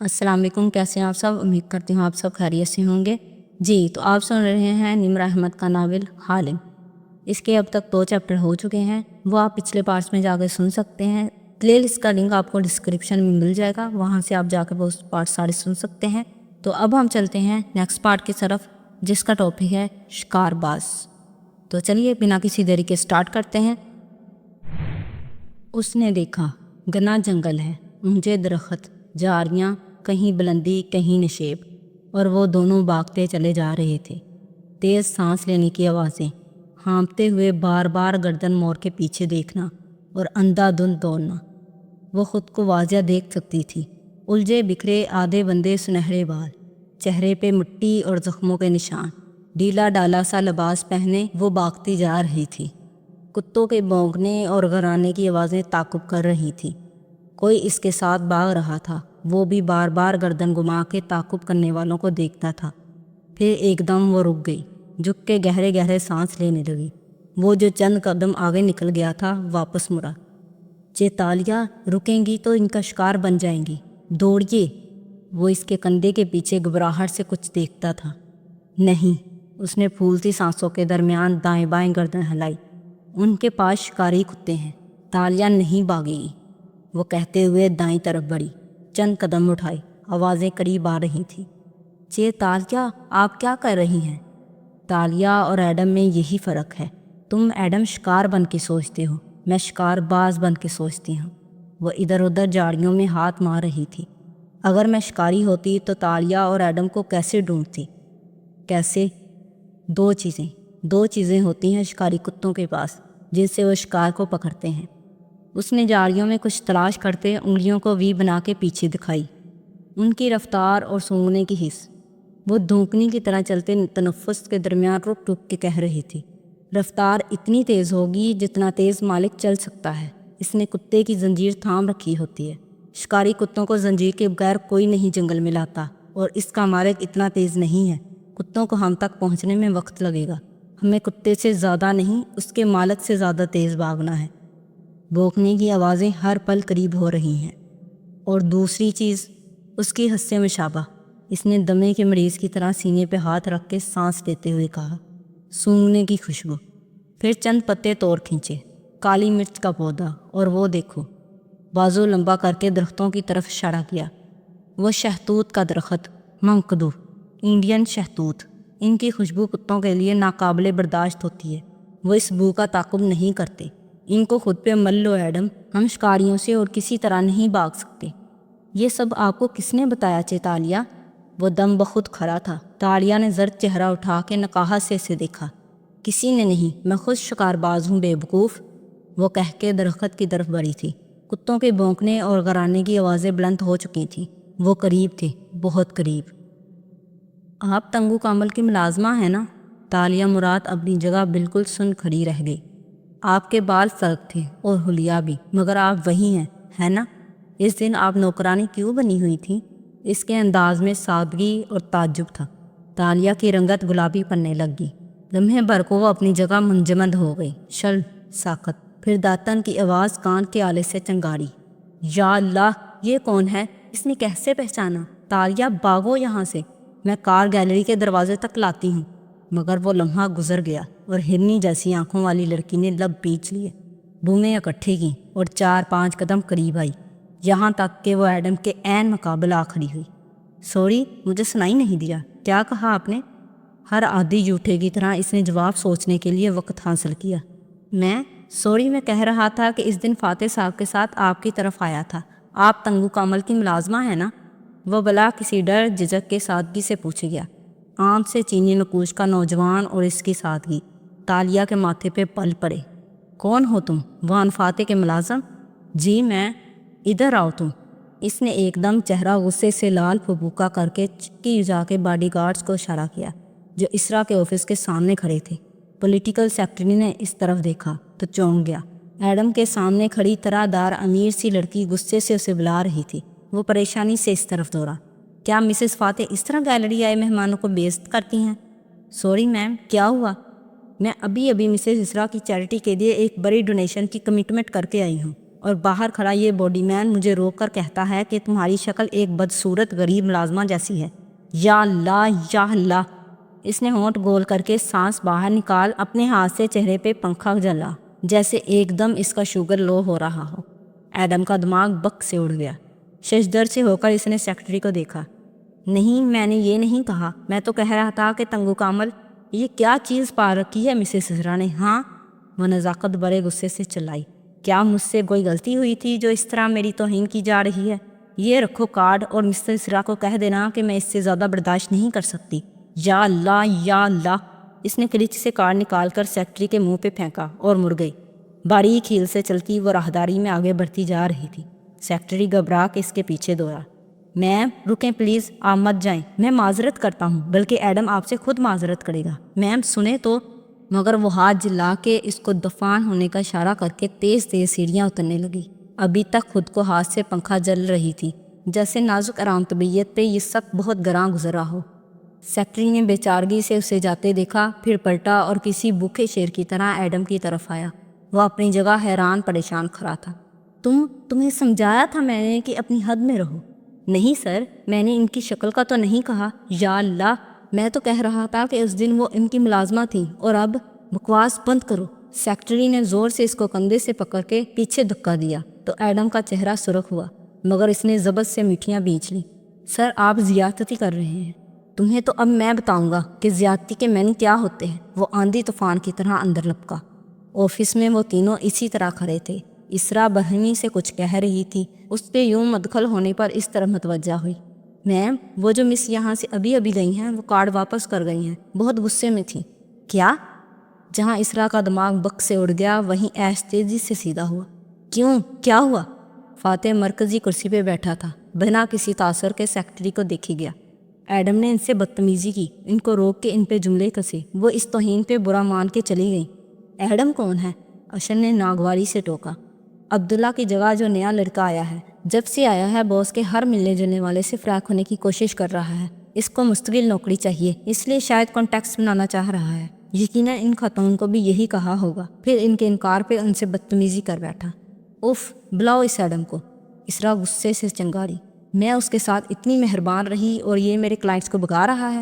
السلام علیکم، کیسے ہیں آپ سب؟ امید کرتی ہوں آپ سب خیریت سے ہوں گے۔ جی تو آپ سن رہے ہیں نمرہ احمد کا ناول حالم۔ اس کے اب تک 2 چیپٹر ہو چکے ہیں، وہ آپ پچھلے پارٹس میں جا کے سن سکتے ہیں۔ پلے لسٹ کا لنک آپ کو ڈسکرپشن میں مل جائے گا، وہاں سے آپ جا کے وہ پارٹ سارے سن سکتے ہیں۔ تو اب ہم چلتے ہیں نیکسٹ پارٹ کی طرف، جس کا ٹاپک ہے شکار باز۔ تو چلیے بنا کسی دیری کے سٹارٹ کرتے ہیں۔ اس نے دیکھا گھنا جنگل ہے، اونچے درخت، جھاڑیاں، کہیں بلندی کہیں نشیب، اور وہ دونوں بھاگتے چلے جا رہے تھے۔ تیز سانس لینے کی آوازیں، ہانپتے ہوئے بار بار گردن موڑ کے پیچھے دیکھنا اور اندھا دھند دوڑنا۔ وہ خود کو واضح دیکھ سکتی تھی، الجھے بکھرے آدھے بندھے سنہرے بال، چہرے پہ مٹی اور زخموں کے نشان، ڈھیلا ڈالا سا لباس پہنے وہ بھاگتی جا رہی تھی۔ کتوں کے بھونکنے اور گھرانے کی آوازیں تعاقب کر رہی تھیں۔ کوئی اس کے ساتھ بھاگ رہا تھا، وہ بھی بار بار گردن گھما کے تعاقب کرنے والوں کو دیکھتا تھا۔ پھر ایک دم وہ رک گئی، جھک کے گہرے گہرے سانس لینے لگی۔ وہ جو چند قدم آگے نکل گیا تھا واپس مڑا۔ چیتالیہ، رکیں گی تو ان کا شکار بن جائیں گی، دوڑیے۔ وہ اس کے کندھے کے پیچھے گھبراہٹ سے کچھ دیکھتا تھا۔ نہیں، اس نے پھولتی سانسوں کے درمیان دائیں بائیں گردن ہلائی۔ ان کے پاس شکاری کتے ہیں، تالیہ نہیں بھاگے گی، وہ کہتے ہوئے دائیں طرف بڑھی، چند قدم اٹھائے، آوازیں قریب آ رہی تھیں۔ تالیہ، آپ کیا کر رہی ہیں؟ تالیہ اور ایڈم میں یہی فرق ہے، تم ایڈم شکار بن کے سوچتے ہو، میں شکار باز بن کے سوچتی ہوں۔ وہ ادھر ادھر جھاڑیوں میں ہاتھ مار رہی تھی۔ اگر میں شکاری ہوتی تو تالیہ اور ایڈم کو کیسے ڈھونڈتی؟ کیسے؟ دو چیزیں ہوتی ہیں شکاری کتوں کے پاس، جن سے وہ شکار کو پکڑتے ہیں۔ اس نے جھاڑیوں میں کچھ تلاش کرتے انگلیوں کو وی بنا کے پیچھے دکھائی۔ ان کی رفتار اور سونگنے کی حس، وہ دھونکنی کی طرح چلتے تنفس کے درمیان رک رک کے کہہ رہی تھی، رفتار اتنی تیز ہوگی جتنا تیز مالک چل سکتا ہے۔ اس نے کتے کی زنجیر تھام رکھی ہوتی ہے، شکاری کتوں کو زنجیر کے بغیر کوئی نہیں جنگل میں لاتا، اور اس کا مالک اتنا تیز نہیں ہے۔ کتوں کو ہم تک پہنچنے میں وقت لگے گا، ہمیں کتے سے زیادہ نہیں، اس کے مالک سے زیادہ تیز بھاگنا ہے۔ بھونکنے کی آوازیں ہر پل قریب ہو رہی ہیں۔ اور دوسری چیز، اس کی حس مشابہ، اس نے دمے کے مریض کی طرح سینے پہ ہاتھ رکھ کے سانس لیتے ہوئے کہا، سونگنے کی خوشبو۔ پھر چند پتے توڑ کھینچے، کالی مرچ کا پودا، اور وہ دیکھو، بازو لمبا کر کے درختوں کی طرف اشارہ کیا۔ وہ شہتوت کا درخت، منکدو، انڈین شہتوت، ان کی خوشبو کتوں کے لیے ناقابل برداشت ہوتی ہے، وہ اس بو کا تعاقب نہیں کرتے۔ ان کو خود پہ مل لو ایڈم، ہم شکاریوں سے اور کسی طرح نہیں بھاگ سکتے۔ یہ سب آپ کو کس نے بتایا چیتالیہ؟ وہ دم بخود کھڑا تھا۔ تالیہ نے زرد چہرہ اٹھا کے نقاہت سے اسے دیکھا۔ کسی نے نہیں، میں خود شکار باز ہوں بے وقوف، وہ کہہ کے درخت کی طرف بڑھی تھی۔ کتوں کے بھونکنے اور گھرانے کی آوازیں بلند ہو چکی تھیں، وہ قریب تھے، بہت قریب۔ آپ تنگو کامل کی ملازمہ ہیں نا؟ تالیہ مراد اپنی جگہ بالکل سن کھڑی رہ گئی۔ آپ کے بال فرق تھے اور حلیہ بھی، مگر آپ وہی ہیں، ہے نا؟ اس دن آپ نوکرانی کیوں بنی ہوئی تھی؟ اس کے انداز میں سادگی اور تعجب تھا۔ تالیہ کی رنگت گلابی پڑنے لگی، لمحے بھر کو وہ اپنی جگہ منجمد ہو گئی۔ شل، ساکت۔ پھر داتن کی آواز کان کے آلے سے چنگاڑی، یا اللہ، یہ کون ہے؟ اس نے کیسے پہچانا؟ تالیہ، بھاگو یہاں سے، میں کار گیلری کے دروازے تک لاتی ہوں۔ مگر وہ لمحہ گزر گیا اور ہرنی جیسی آنکھوں والی لڑکی نے لب پیچ لیے، بومیں اکٹھی کیں اور 4-5 قدم قریب آئی، یہاں تک کہ وہ ایڈم کے عین مقابل آ کھڑی ہوئی۔ سوری، مجھے سنائی نہیں دیا، کیا کہا آپ نے؟ ہر عادی جھوٹے کی طرح اس نے جواب سوچنے کے لیے وقت حاصل کیا۔ میں کہہ رہا تھا کہ اس دن فاتح صاحب کے ساتھ آپ کی طرف آیا تھا۔ آپ تنگو کامل کی ملازمہ ہیں نا؟ وہ بلا کسی ڈر جھجک کے سادگی سے پوچھ گیا۔ آنکھ سے چینی نقوش کا نوجوان اور اس کی سادگی، تالیہ کے ماتھے پہ پل پڑے۔ کون ہو تم؟ وان فاتح کے ملازم؟ جی میں۔ ادھر آؤ تم۔ اس نے ایک دم چہرہ غصے سے لال پھپوکا کر کے چکی جا کے باڈی گارڈز کو اشارہ کیا جو اسرا کے آفس کے سامنے کھڑے تھے۔ پولیٹیکل سیکرٹری نے اس طرف دیکھا تو چونک گیا۔ ایڈم کے سامنے کھڑی طرح دار امیر سی لڑکی غصے سے اسے بلا رہی تھی۔ وہ پریشانی سے اس طرف دوڑا۔ کیا مسز فاتح اس طرح گیلری آئے مہمانوں کو بے عزت کرتی ہیں؟ سوری میم، کیا ہوا؟ میں ابھی مسز اسرا کی چیریٹی کے لیے ایک بڑی ڈونیشن کی کمٹمنٹ کر کے آئی ہوں۔ اور باہر کھڑا یہ باڈی مین مجھے روک کر کہتا ہے کہ تمہاری شکل ایک بدصورت غریب ملازمہ جیسی ہے۔ یا اللہ یا اللہ! اس نے ہونٹ گول کر کے سانس باہر نکال اپنے ہاتھ سے چہرے پہ پنکھا جلا جیسے ایک دم اس کا شوگر لو ہو رہا ہو۔ ایڈم کا دماغ بک سے اڑ گیا۔ ششدر سے ہو کر اس نے سیکرٹری کو دیکھا۔ نہیں، میں نے یہ نہیں کہا، میں تو کہہ رہا تھا کہ تنگو کامل یہ کیا چیز پا رکھی ہے مسز اسرا نے؟ ہاں، وہ نزاکت بڑے غصے سے چلائی۔ کیا مجھ سے کوئی غلطی ہوئی تھی جو اس طرح میری توہین کی جا رہی ہے؟ یہ رکھو کارڈ اور مسز اسرا کو کہہ دینا کہ میں اس سے زیادہ برداشت نہیں کر سکتی۔ یا اللہ یا اللہ! اس نے کلچ سے کارڈ نکال کر سیکرٹری کے منہ پہ پھینکا اور مڑ گئی۔ باریک ہیل سے چلتی وہ راہداری میں آگے بڑھتی جا رہی تھی۔ سیکرٹری گھبرا کے اس کے پیچھے دوڑا۔ میم رکیں پلیز، آپ مت جائیں، میں معذرت کرتا ہوں، بلکہ ایڈم آپ سے خود معذرت کرے گا۔ میم سنیں تو، مگر وہ ہاتھ جلا کے اس کو دفان ہونے کا اشارہ کر کے تیز تیز سیڑھیاں اترنے لگی۔ ابھی تک خود کو ہاتھ سے پنکھا جل رہی تھی، جیسے نازک آرام طبیعت پہ یہ سب بہت گراں گزرا ہو۔ سیکرٹری نے بے چارگی سے اسے جاتے دیکھا، پھر پلٹا اور کسی بھوکے شیر کی طرح ایڈم کی طرف آیا۔ وہ اپنی جگہ حیران پریشان کھڑا تھا۔ تمہیں سمجھایا تھا میں نے کہ اپنی حد میں رہو۔ نہیں سر، میں نے ان کی شکل کا تو نہیں کہا۔ یا اللہ! میں تو کہہ رہا تھا کہ اس دن وہ ان کی ملازمہ تھیں، اور اب بکواس بند کرو۔ سیکرٹری نے زور سے اس کو کندھے سے پکڑ کے پیچھے دھکا دیا تو ایڈم کا چہرہ سرخ ہوا، مگر اس نے ضبط سے میٹھیاں بینچ لیں۔ سر آپ زیادتی کر رہے ہیں۔ تمہیں تو اب میں بتاؤں گا کہ زیادتی کے معنی کیا ہوتے ہیں۔ وہ آندھی طوفان کی طرح اندر لپکا۔ آفس میں وہ تینوں اسی طرح کھڑے تھے۔ اسرا برہمی سے کچھ کہہ رہی تھی، اس کے یوں مدخل ہونے پر اس طرح متوجہ ہوئی۔ میم وہ جو مس یہاں سے ابھی گئی ہیں وہ کارڈ واپس کر گئی ہیں، بہت غصے میں تھیں۔ کیا؟ جہاں اسرا کا دماغ بک سے اڑ گیا وہیں ایش تیزی سے سیدھا ہوا۔ کیوں؟ کیا ہوا؟ فاتح مرکزی کرسی پہ بیٹھا تھا، بنا کسی تاثر کے سیکرٹری کو دیکھی گیا۔ ایڈم نے ان سے بدتمیزی کی، ان کو روک کے ان پہ جملے کسے۔ وہ اس توہین پہ برا مان کے چلی گئیں۔ ایڈم کون ہے؟ اشر نے ناگواری سے ٹوکا۔ عبداللہ کی جگہ جو نیا لڑکا آیا ہے، جب سے آیا ہے باس کے ہر ملنے جلنے والے سے فراق ہونے کی کوشش کر رہا ہے۔ اس کو مستقل نوکری چاہیے، اس لیے شاید کانٹیکٹس بنانا چاہ رہا ہے۔ یقیناً ان خاتون کو بھی یہی کہا ہوگا، پھر ان کے انکار پہ ان سے بدتمیزی کر بیٹھا۔ اف، بلاؤ اس ایڈم کو، اسرا غصے سے چنگاری۔ میں اس کے ساتھ اتنی مہربان رہی اور یہ میرے کلائنٹس کو بھگا رہا ہے۔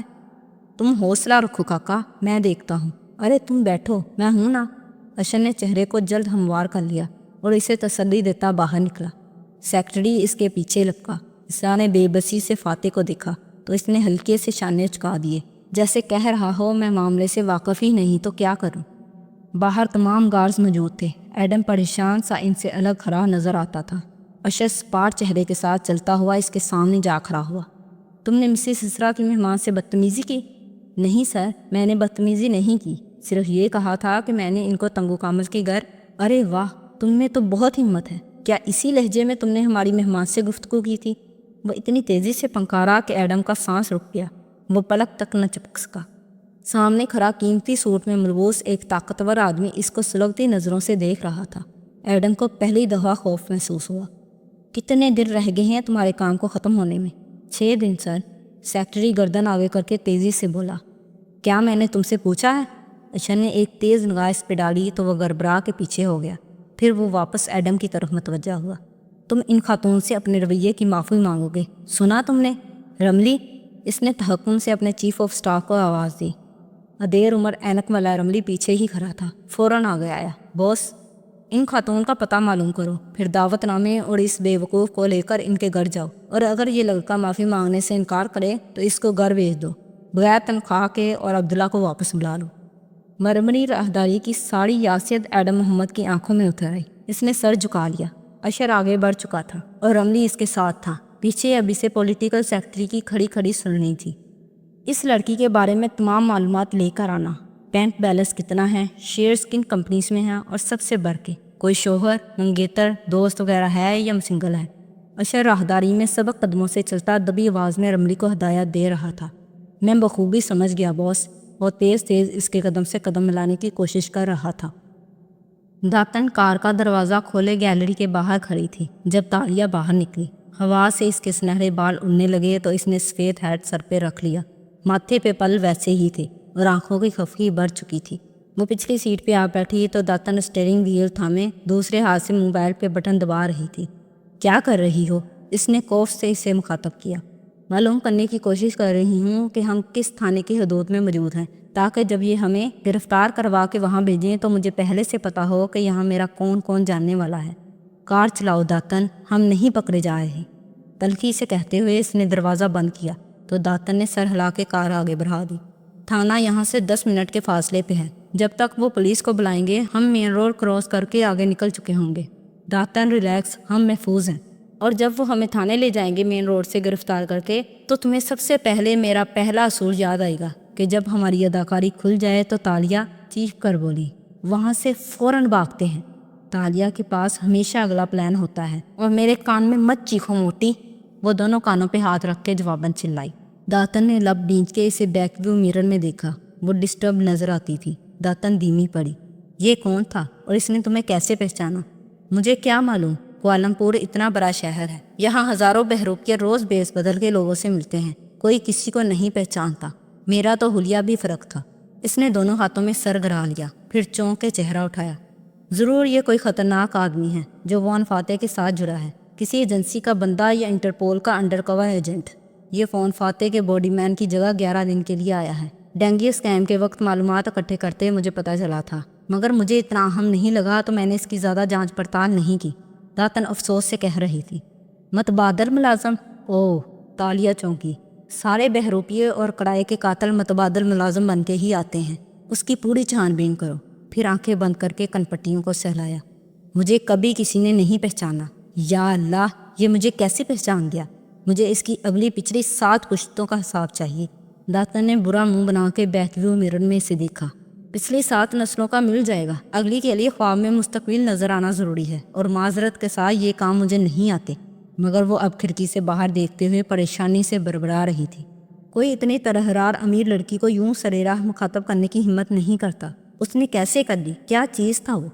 تم حوصلہ رکھو کاکا، میں دیکھتا ہوں۔ ارے تم بیٹھو، میں ہوں نا۔ اشر نے چہرے کو جلد ہموار کر لیا اور اسے تسلی دیتا باہر نکلا۔ سیکرٹری اس کے پیچھے لپکا۔ اسرا نے بے بسی سے فاتح کو دیکھا تو اس نے ہلکے سے شانے چکا دیے، جیسے کہہ رہا ہو میں معاملے سے واقف ہی نہیں تو کیا کروں۔ باہر تمام گارڈز موجود تھے۔ ایڈم پریشان سا ان سے الگ کھڑا نظر آتا تھا۔ اشر سپاٹ چہرے کے ساتھ چلتا ہوا اس کے سامنے جا کھڑا ہوا۔ تم نے مسز اسرا کی مہمان سے بدتمیزی کی؟ نہیں سر، میں نے بدتمیزی نہیں کی، صرف یہ کہا تھا کہ میں نے ان کو تنگو کامل کے گھر۔ ارے واہ، تم میں تو بہت ہمت ہے۔ کیا اسی لہجے میں تم نے ہماری مہمان سے گفتگو کی تھی؟ وہ اتنی تیزی سے پنکارا کہ ایڈم کا سانس رک گیا۔ وہ پلک تک نہ چپک سکا۔ سامنے کھڑا قیمتی سوٹ میں ملبوس ایک طاقتور آدمی اس کو سلگتی نظروں سے دیکھ رہا تھا۔ ایڈم کو پہلی دفعہ خوف محسوس ہوا۔ کتنے دن رہ گئے ہیں تمہارے کام کو ختم ہونے میں؟ 6 دن سر، سیکرٹری گردن آگے کر کے تیزی سے بولا۔ کیا میں نے تم سے پوچھا ہے؟ اشر نے ایک تیز نگاہ اس پہ ڈالی تو وہ گڑبڑا کے پیچھے ہو گیا، پھر وہ واپس ایڈم کی طرف متوجہ ہوا۔ تم ان خاتون سے اپنے رویے کی معافی مانگو گے، سنا تم نے؟ رملی، اس نے تحکم سے اپنے چیف آف اسٹاف کو آواز دی۔ ادیر عمر اینک والا رملی پیچھے ہی کھڑا تھا، فوراً آگے آیا۔ باس، ان خاتون کا پتہ معلوم کرو، پھر دعوت نامے اور اس بے وقوف کو لے کر ان کے گھر جاؤ، اور اگر یہ لڑکا معافی مانگنے سے انکار کرے تو اس کو گھر بھیج دو بغیر تنخواہ کے، اور عبداللہ کو واپس بلا لو۔ مرمری راہداری کی ساری یاسیت ایڈم محمد کی آنکھوں میں اتر آئی۔ اس نے سر جھکا لیا۔ اشر آگے بڑھ چکا تھا اور رملی اس کے ساتھ تھا۔ پیچھے ابھی سے پولیٹیکل سیکرٹری کی کھڑی سن رہی تھی۔ اس لڑکی کے بارے میں تمام معلومات لے کر آنا، بینک بیلنس کتنا ہے، شیئرز کن کمپنیز میں ہیں، اور سب سے بڑھ کے کوئی شوہر، منگیتر، دوست وغیرہ ہے یا سنگل ہے۔ اشر راہداری میں سبق قدموں سے چلتا دبی آواز میں رملی کو ہدایت دے رہا تھا۔ میں بخوبی سمجھ گیا باس، اور تیز اس کے قدم سے قدم ملانے کی کوشش کر رہا تھا۔ داتن کار کا دروازہ کھولے گیلری کے باہر کھڑی تھی جب تالیہ باہر نکلی۔ ہوا سے اس کے سنہرے بال اڑنے لگے تو اس نے سفید ہیٹ سر پہ رکھ لیا۔ ماتھے پہ پل ویسے ہی تھے اور آنکھوں کی خفگی بڑھ چکی تھی۔ وہ پچھلی سیٹ پہ آ بیٹھی تو داتن اسٹیئرنگ وہیل تھامے دوسرے ہاتھ سے موبائل پہ بٹن دبا رہی تھی۔ کیا کر رہی ہو؟ اس نے خوف سے اسے مخاطب کیا۔ معلوم کرنے کی کوشش کر رہی ہوں کہ ہم کس تھانے کی حدود میں موجود ہیں، تاکہ جب یہ ہمیں گرفتار کروا کے وہاں بھیجیں تو مجھے پہلے سے پتہ ہو کہ یہاں میرا کون کون جاننے والا ہے۔ کار چلاؤ داتن، ہم نہیں پکڑے جا رہے۔ تلخی سے کہتے ہوئے اس نے دروازہ بند کیا تو داتن نے سر ہلا کے کار آگے بڑھا دی۔ تھانہ یہاں سے 10 منٹ کے فاصلے پہ ہے۔ جب تک وہ پولیس کو بلائیں گے ہم مین روڈ کراس کر کے آگے نکل چکے ہوں گے۔ داتن ریلیکس، ہم محفوظ ہیں، اور جب وہ ہمیں تھانے لے جائیں گے مین روڈ سے گرفتار کر کے تو تمہیں سب سے پہلے میرا پہلا اصول یاد آئے گا کہ جب ہماری اداکاری کھل جائے تو تالیہ چیخ کر بولی، وہاں سے فوراً بھاگتے ہیں۔ تالیہ کے پاس ہمیشہ اگلا پلان ہوتا ہے، اور میرے کان میں مت چیخو موٹی، وہ دونوں کانوں پہ ہاتھ رکھ کے جواباً چلائی۔ داتن نے لب بھینچ کے اسے بیک ویو میرر میں دیکھا۔ وہ ڈسٹرب نظر آتی تھی۔ داتن دھیمی پڑی۔ یہ کون تھا اور اس نے تمہیں کیسے پہچانا؟ مجھے کیا معلوم، کوالمپور اتنا بڑا شہر ہے، یہاں ہزاروں بہروپیہ روز بیس بدل کے لوگوں سے ملتے ہیں، کوئی کسی کو نہیں پہچانتا۔ میرا تو حلیہ بھی فرق تھا۔ اس نے دونوں ہاتھوں میں سر گرا لیا، پھر چونک کے چہرہ اٹھایا۔ ضرور یہ کوئی خطرناک آدمی ہے جو وان فاتح کے ساتھ جڑا ہے، کسی ایجنسی کا بندہ یا انٹرپول کا انڈر کور ایجنٹ۔ یہ فون فاتح کے باڈی مین کی جگہ 11 دن کے لیے آیا ہے۔ ڈینگی اسکیم کے وقت معلومات اکٹھے کرتے مجھے پتہ چلا تھا، مگر مجھے اتنا اہم نہیں لگا تو میں نے اس کی زیادہ جانچ پڑتال نہیں کی۔ داتن افسوس سے کہہ رہی تھی۔ متبادل ملازم؟ اوہ، تالیہ چونکی۔ سارے بہروپیے اور کڑائے کے قاتل متبادل ملازم بن کے ہی آتے ہیں۔ اس کی پوری چھان بین کرو۔ پھر آنکھیں بند کر کے کنپٹیوں کو سہلایا۔ مجھے کبھی کسی نے نہیں پہچانا۔ یا اللہ، یہ مجھے کیسے پہچان گیا؟ مجھے اس کی اگلی پچھلی 7 کشتوں کا حساب چاہیے۔ داتن نے برا منہ بنا کے بیک ویو میرر میں اسے دیکھا۔ پچھلی 7 نسلوں کا مل جائے گا، اگلی کے لیے خواب میں مستقبل نظر آنا ضروری ہے، اور معذرت کے ساتھ یہ کام مجھے نہیں آتے۔ مگر وہ اب کھڑکی سے باہر دیکھتے ہوئے پریشانی سے بڑبڑا رہی تھی۔ کوئی اتنی طرحرار امیر لڑکی کو یوں سریراہ مخاطب کرنے کی ہمت نہیں کرتا۔ اس نے کیسے کر لی؟ کیا چیز تھا وہ؟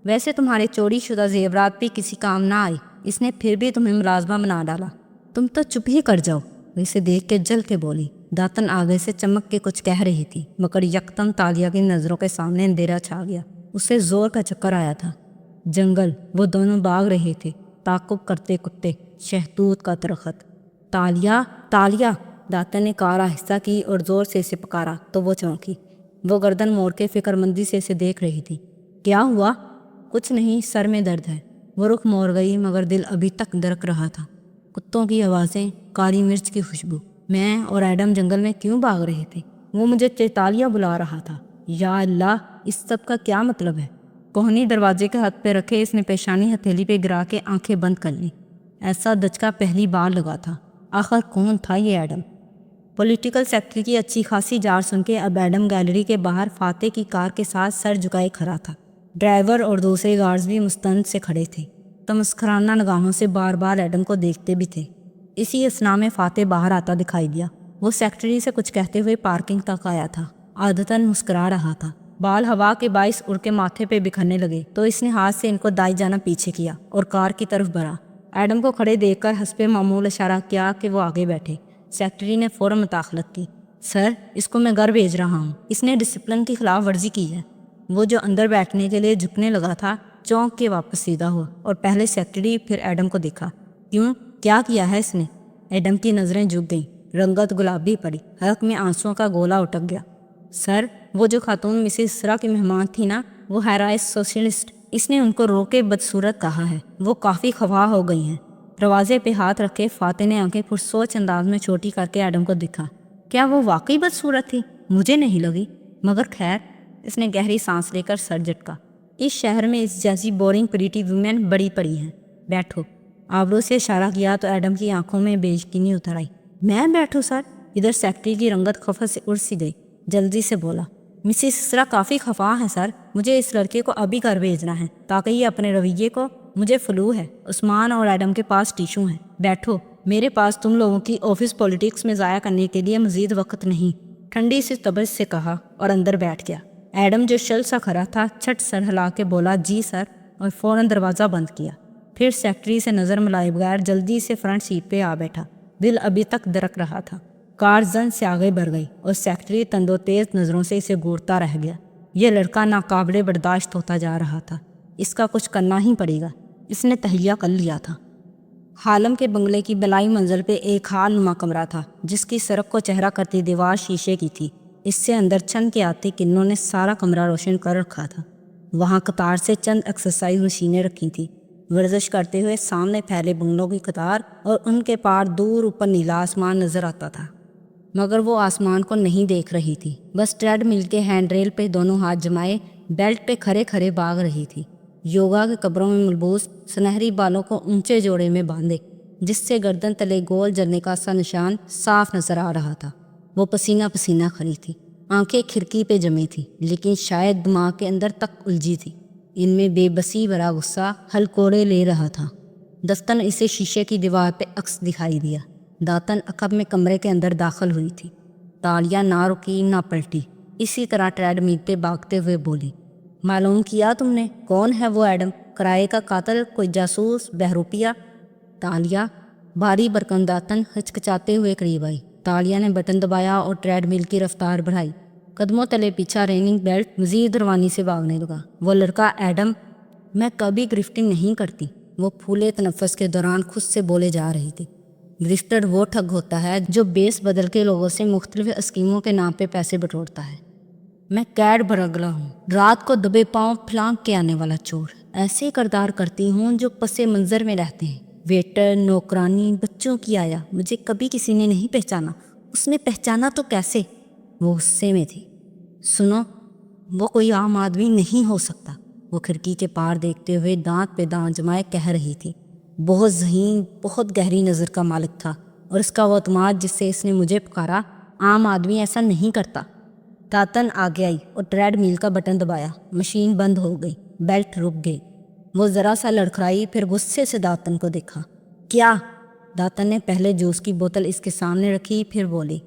ویسے تمہارے چوری شدہ زیورات بھی کسی کام نہ آئے، اس نے پھر بھی تمہیں ملازمہ بنا ڈالا۔ تم تو چپ ہی کر جاؤ۔ وہ اسے دیکھ کے جل کے بولی۔ داتن آگے سے چمک کے کچھ کہہ رہی تھی، مگر یکدم تالیہ کی نظروں کے سامنے اندھیرا چھا گیا۔ اسے زور کا چکر آیا تھا۔ جنگل، وہ دونوں بھاگ رہے تھے، تعاقب کرتے کتے، شہتوت کا درخت۔ تالیہ، تالیہ! داتن نے کار آہستہ کی اور زور سے اسے پکارا تو وہ چونکی۔ وہ گردن موڑ کے فکر مندی سے اسے دیکھ رہی تھی۔ کیا ہوا؟ کچھ نہیں، سر میں درد ہے۔ وہ رخ موڑ گئی، مگر دل ابھی تک دھڑک رہا تھا۔ کتوں کی آوازیں، کالی مرچ کی خوشبو۔ میں اور ایڈم جنگل میں کیوں بھاگ رہے تھے؟ وہ مجھے چیتالیہ بلا رہا تھا۔ یا اللہ، اس سب کا کیا مطلب ہے؟ کوہنی دروازے کے ہاتھ پہ رکھے اس نے پیشانی ہتھیلی پہ گرا کے آنکھیں بند کر لی۔ ایسا دھچکا پہلی بار لگا تھا۔ آخر کون تھا یہ ایڈم؟ پولیٹیکل سیکٹری کی اچھی خاصی جار سن کے اب ایڈم گیلری کے باہر فاتح کی کار کے ساتھ سر جھکائے کھڑا تھا۔ ڈرائیور اور دوسرے گارڈز بھی مستند سے کھڑے تھے، تمسخرانہ نگاہوں سے بار بار ایڈم کو دیکھتے بھی تھے۔ اسی اثنا میں فاتح باہر آتا دکھائی دیا۔ وہ سیکٹری سے کچھ کہتے ہوئے پارکنگ تک آیا تھا۔ عادتاً مسکرا رہا تھا۔ بال ہوا کے باعث اڑ کے ماتھے پہ بکھرنے لگے تو اس نے ہاتھ سے ان کو دائیں جانب پیچھے کیا اور کار کی طرف بڑھا۔ ایڈم کو کھڑے دیکھ کر حسب معمول اشارہ کیا کہ وہ آگے بیٹھے۔ سیکٹری نے فوراً مداخلت کی۔ سر، اس کو میں گھر بھیج رہا ہوں، اس نے ڈسپلن کی خلاف ورزی کی ہے۔ وہ جو اندر بیٹھنے کے لیے جھکنے لگا تھا چونک کے واپس سیدھا ہوا اور پہلے سیکٹری پھر ایڈم کو دیکھا۔ کیوں؟ کیا کیا ہے اس نے؟ ایڈم کی نظریں جھک گئیں، رنگت گلابی پڑی، حلق میں آنسوؤں کا گولا اٹک گیا۔ سر، وہ جو خاتون مسز اسرا کی مہمان تھی نا، وہ ہیرائز سوشلسٹ، اس نے ان کو رو کے بدصورت کہا ہے۔ وہ کافی خفا ہو گئی ہیں۔ دروازے پہ ہاتھ رکھے فاتح نے آنکھیں پرسوچ انداز میں چھوٹی کر کے ایڈم کو دکھا۔ کیا وہ واقعی بدصورت تھی؟ مجھے نہیں لگی، مگر خیر۔ اس نے گہری سانس لے کر سر جھٹکا۔ اس شہر میں اس جیسی بورنگ پریٹی ویمن بڑی پڑی ہیں، بیٹھو۔ آبرو سے اشارہ کیا تو ایڈم کی آنکھوں میں بے یقینی اتر آئی۔ میں بیٹھوں سر؟ ادھر سیکٹری کی رنگت خفت سے اڑ سی گئی، جلدی سے بولا۔ مسز اسرا کافی خفا ہے سر، مجھے اس لڑکے کو ابھی گھر بھیجنا ہے تاکہ یہ اپنے رویے کو، مجھے فلو ہے، عثمان اور ایڈم کے پاس ٹیشو ہیں، بیٹھو۔ میرے پاس تم لوگوں کی آفس پولیٹکس میں ضائع کرنے کے لیے مزید وقت نہیں، ٹھنڈی سی طبع سے کہا اور اندر بیٹھ گیا۔ ایڈم جو شل سا کھڑا تھا چھٹ سر ہلا کے بولا جی سر، اور فوراً دروازہ بند کیا۔ پھر سیکٹری سے نظر ملائے بغیر جلدی سے فرنٹ سیٹ پہ آ بیٹھا۔ دل ابھی تک دھڑک رہا تھا۔ کار زن سے آگے بڑھ گئی اور سیکٹری تندو تیز نظروں سے اسے گھورتا رہ گیا۔ یہ لڑکا ناقابل برداشت ہوتا جا رہا تھا۔ اس کا کچھ کرنا ہی پڑے گا، اس نے تہیہ کر لیا تھا۔ حالم کے بنگلے کی بلائی منزل پہ ایک حال نما کمرہ تھا جس کی سڑک کو چہرہ کرتی دیوار شیشے کی تھی۔ اس سے اندر چند کے آتی کنوں نے سارا کمرہ روشن کر رکھا تھا۔ وہاں قطار سے چند ایکسرسائز مشینیں رکھی تھیں، ورزش کرتے ہوئے سامنے پھیلے بنگلوں کی قطار، اور ان کے پار دور اوپر نیلا آسمان نظر آتا تھا، مگر وہ آسمان کو نہیں دیکھ رہی تھی، بس ٹریڈ مل کے ہینڈ ریل پہ دونوں ہاتھ جمائے بیلٹ پہ کھڑے کھڑے بھاگ رہی تھی، یوگا کے قبروں میں ملبوس سنہری بالوں کو اونچے جوڑے میں باندھے، جس سے گردن تلے گول جلنے کا سا نشان صاف نظر آ رہا تھا۔ وہ پسینہ پسینہ کھڑی تھی، آنکھیں کھڑکی پہ جمی تھی، لیکن شاید دماغ کے اندر تک الجھی تھی۔ ان میں بے بسی بھرا غصہ ہلکوڑے لے رہا تھا۔ دفتن اسے شیشے کی دیوار پہ عکس دکھائی دیا۔ داتن عقب میں کمرے کے اندر داخل ہوئی تھی۔ تالیہ نہ رکی نہ پلٹی، اسی طرح ٹریڈ مل پہ بھاگتے ہوئے بولی، معلوم کیا تم نے کون ہے وہ ایڈم؟ کرائے کا قاتل؟ کوئی جاسوس؟ بہروپیہ؟ تالیہ بھاری برکن داتن ہچکچاتے ہوئے قریب آئی۔ تالیہ نے بٹن دبایا اور ٹریڈ مل کی رفتار بڑھائی۔ قدموں تلے پیچھا ریننگ بیلٹ مزید روانی سے بھاگنے لگا۔ وہ لڑکا ایڈم، میں کبھی گرفٹنگ نہیں کرتی، وہ پھولے تنفس کے دوران خود سے بولے جا رہی تھی۔ گرفٹر وہ ٹھگ ہوتا ہے جو بیس بدل کے لوگوں سے مختلف اسکیموں کے نام پہ پیسے بٹورتا ہے۔ میں کیٹ برگلا ہوں، رات کو دبے پاؤں پھلانگ کے آنے والا چور۔ ایسے کردار کرتی ہوں جو پس منظر میں رہتے ہیں، ویٹر، نوکرانی، بچوں کی آیا۔ مجھے کبھی کسی نے نہیں پہچانا۔ اس نے پہچانا تو کیسے؟ وہ غصے میں تھی۔ سنو، وہ کوئی عام آدمی نہیں ہو سکتا، وہ کھڑکی کے پار دیکھتے ہوئے دانت پہ دانت جمائے کہہ رہی تھی۔ بہت ذہین، بہت گہری نظر کا مالک تھا، اور اس کا وہ اعتماد جس سے اس نے مجھے پکارا، عام آدمی ایسا نہیں کرتا۔ داتن آگے آئی اور ٹریڈ میل کا بٹن دبایا۔ مشین بند ہو گئی، بیلٹ رک گئی۔ وہ ذرا سا لڑکھڑائی، پھر غصے سے داتن کو دیکھا۔ کیا؟ داتن نے پہلے جوس کی بوتل اس کے سامنے رکھی، پھر بولی،